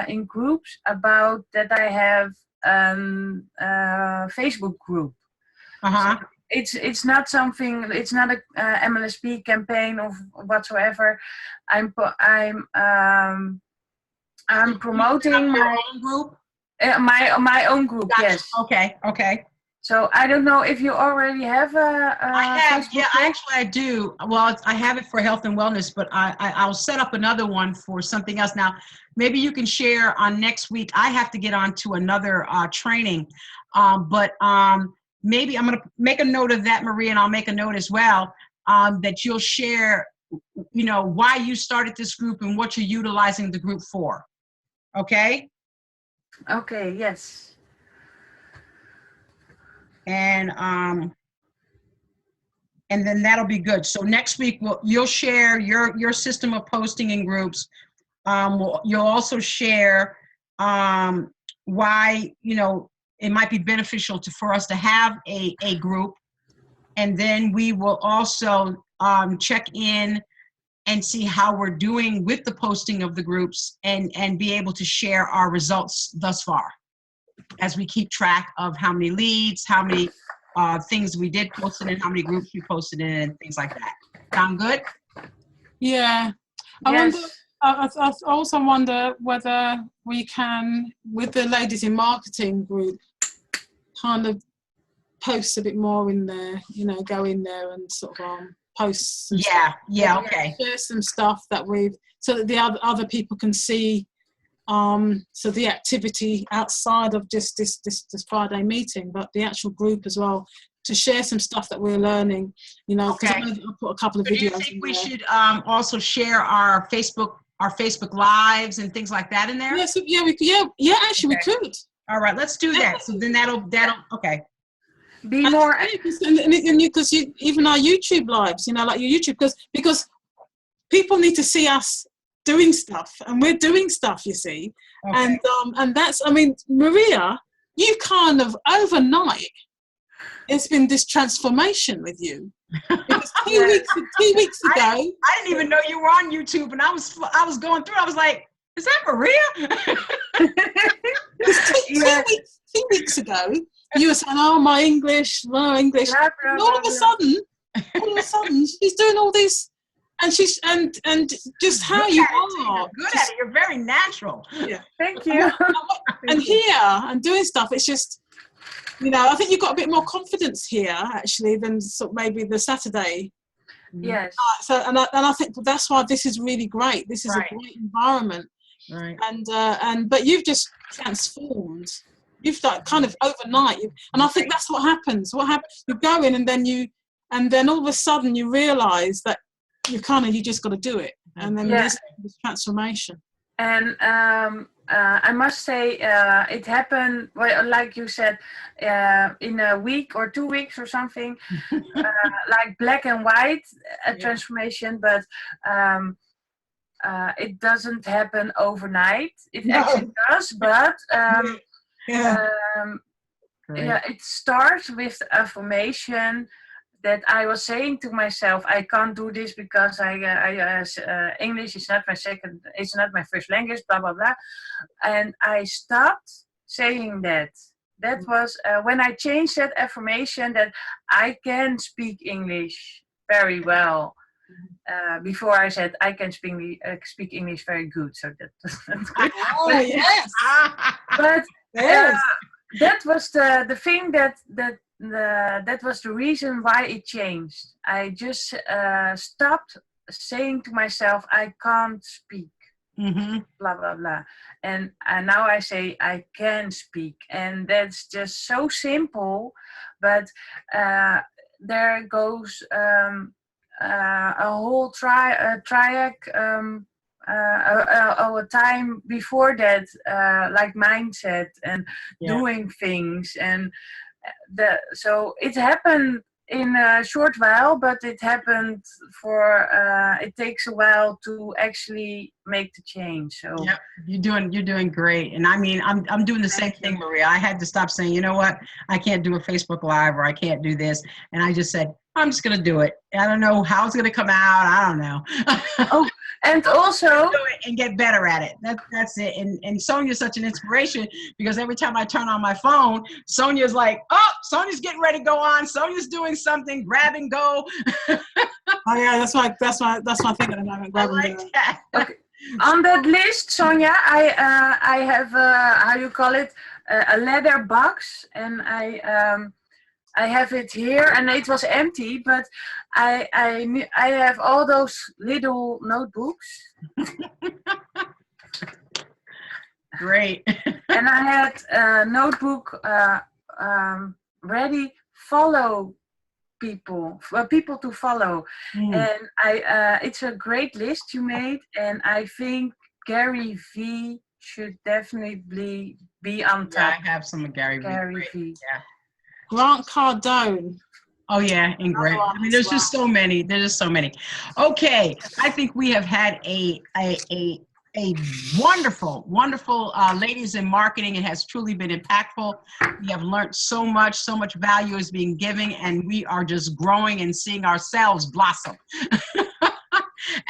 in groups about that I have Facebook group. Uh-huh. So it's not something. It's not a MLSP campaign or whatsoever. I'm promoting my own group. My own group. Gotcha. Yes. Okay. So I don't know if you already have a I have. Facebook Yeah, group? actually I do. Well, I have it for health and wellness, but I'll set up another one for something else. Now, maybe you can share on next week. I have to get on to another training, but maybe I'm going to make a note of that, Maria, and I'll make a note as well that you'll share, why you started this group and what you're utilizing the group for. Okay? Okay, yes. And then that'll be good. So next week you'll share your system of posting in groups. You'll also share why it might be beneficial for us to have a group, and then we will also check in and see how we're doing with the posting of the groups, and be able to share our results thus far, as we keep track of how many leads, how many things we did post in, how many groups we posted in, and things like that. Sound good? Yeah. Yes. I also wonder whether we can, with the Ladies in Marketing group, kind of post a bit more in there, go in there and sort of post some stuff. Yeah, okay. Share some stuff that so that the other people can see So the activity outside of just this Friday meeting, but the actual group as well, to share some stuff that we're learning, you know, because Okay. I'll put a couple of So videos. do you think we should also share our Facebook lives and things like that in there? Yes, yeah, actually Okay. we could. All right, let's do that. So then that'll okay. Be more. Because even our YouTube lives, you know, like your YouTube, because people need to see us doing stuff, and we're doing stuff, you see. Okay. And that's, I mean, Maria, you kind of overnight, it's been this transformation with you. Because 2 weeks ago, I didn't even know you were on YouTube, and I was going through. I was like, "Is that Maria?" two weeks ago, you were saying, "Oh, my English, no English." And all of a sudden, she's doing all this, and she's and just how you are. You're good at it. You're very natural. Yeah. Thank you. And here and doing stuff, it's just, you know, I think you've got a bit more confidence here actually than sort of maybe the Saturday. Yes. So and I think that's why this is really great. This is a great environment. Right. And but you've just transformed. You've like kind of overnight, and I think that's what happens. You go in, and then all of a sudden you realise that you just got to do it, and then this transformation. And I must say, it happened, well, like you said, in a week or 2 weeks or something, like black and white transformation, but it doesn't happen overnight. It actually does, but it starts with affirmation that I was saying to myself, I can't do this because English is not it's not my first language, blah, blah, blah. And I stopped saying that. That was when I changed that affirmation that I can speak English very well. Before I said I can speak English very good, so that's good. Oh, yes. But yes. That was the thing that was the reason why it changed. I just stopped saying to myself, I can't speak, blah, blah, blah. And now I say, I can speak. And that's just so simple. But there goes a whole triac, a time before that, like mindset and doing things. And so it happened in a short while, but it happened it takes a while to actually make the change. So you're doing great. And I mean, I'm doing the same thing, Maria. I had to stop saying, you know what, I can't do a Facebook Live, or I can't do this. And I just said, I'm just going to do it. I don't know how it's going to come out. I don't know. And also do it and get better at it. That's it. And Sonia's such an inspiration, because every time I turn on my phone, Sonia's like, oh, Sonia's getting ready to go on. Sonia's doing something. Grab and go. Oh yeah, that's my thing at the moment. Grab and go. That. Okay. On that list, Sonia, I have how you call it, a leather box, and I have it here, and it was empty, but I have all those little notebooks. Great. And I had a notebook ready, follow people to follow. And it's a great list you made, and I think Gary V should definitely be on top. Yeah, I have some of Gary V. Yeah. Grant Cardone. Oh yeah, and great. I mean, there's just so many. Okay, I think we have had a wonderful ladies in marketing. It has truly been impactful. We have learned so much value is being given, and we are just growing and seeing ourselves blossom.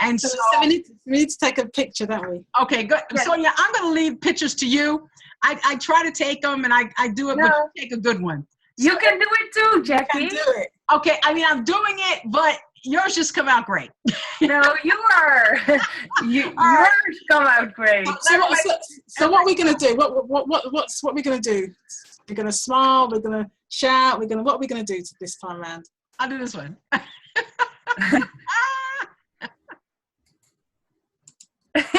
And so we need to take a picture, don't we? Okay, good. Yeah. Sonia, I'm going to leave pictures to you. I try to take them, and I do it, but you take a good one. You can do it too, Jackie. You can do it. Okay, I mean, I'm doing it, but yours just come out great. No, you are. Yours come out great. So what are we going to do? What are we going to do? We're going to smile. We're going to shout. What are we going to do this time around? I'll do this one.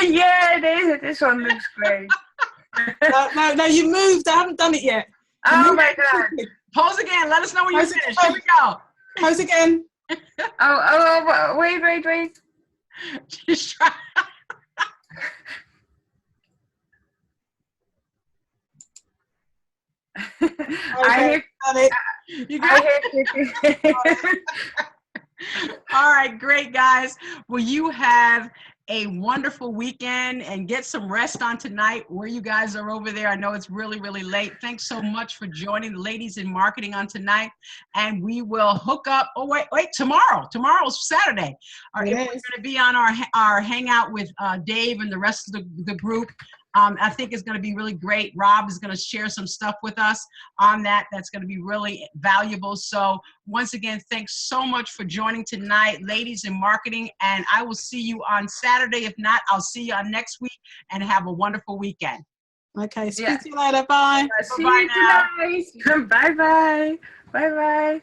Yeah, this one looks great. No, you moved. I haven't done it yet. Oh my God. Pose again. Let us know when you Pose finish. again. Here we go. Pose again. Oh, wait. Just try. I hear All right, great guys. Well, you have a wonderful weekend and get some rest on tonight where you guys are over there. I know it's really, really late. Thanks so much for joining the Ladies in Marketing on tonight. And we will hook up. Oh, wait, tomorrow's Saturday. We're going to be on our hangout with Dave and the rest of the group. I think it's going to be really great. Rob is going to share some stuff with us on that. That's going to be really valuable. So once again, thanks so much for joining tonight, Ladies in Marketing. And I will see you on Saturday. If not, I'll see you on next week, and have a wonderful weekend. Okay, speak to you later. Bye. See you tonight. Bye-bye. Bye-bye.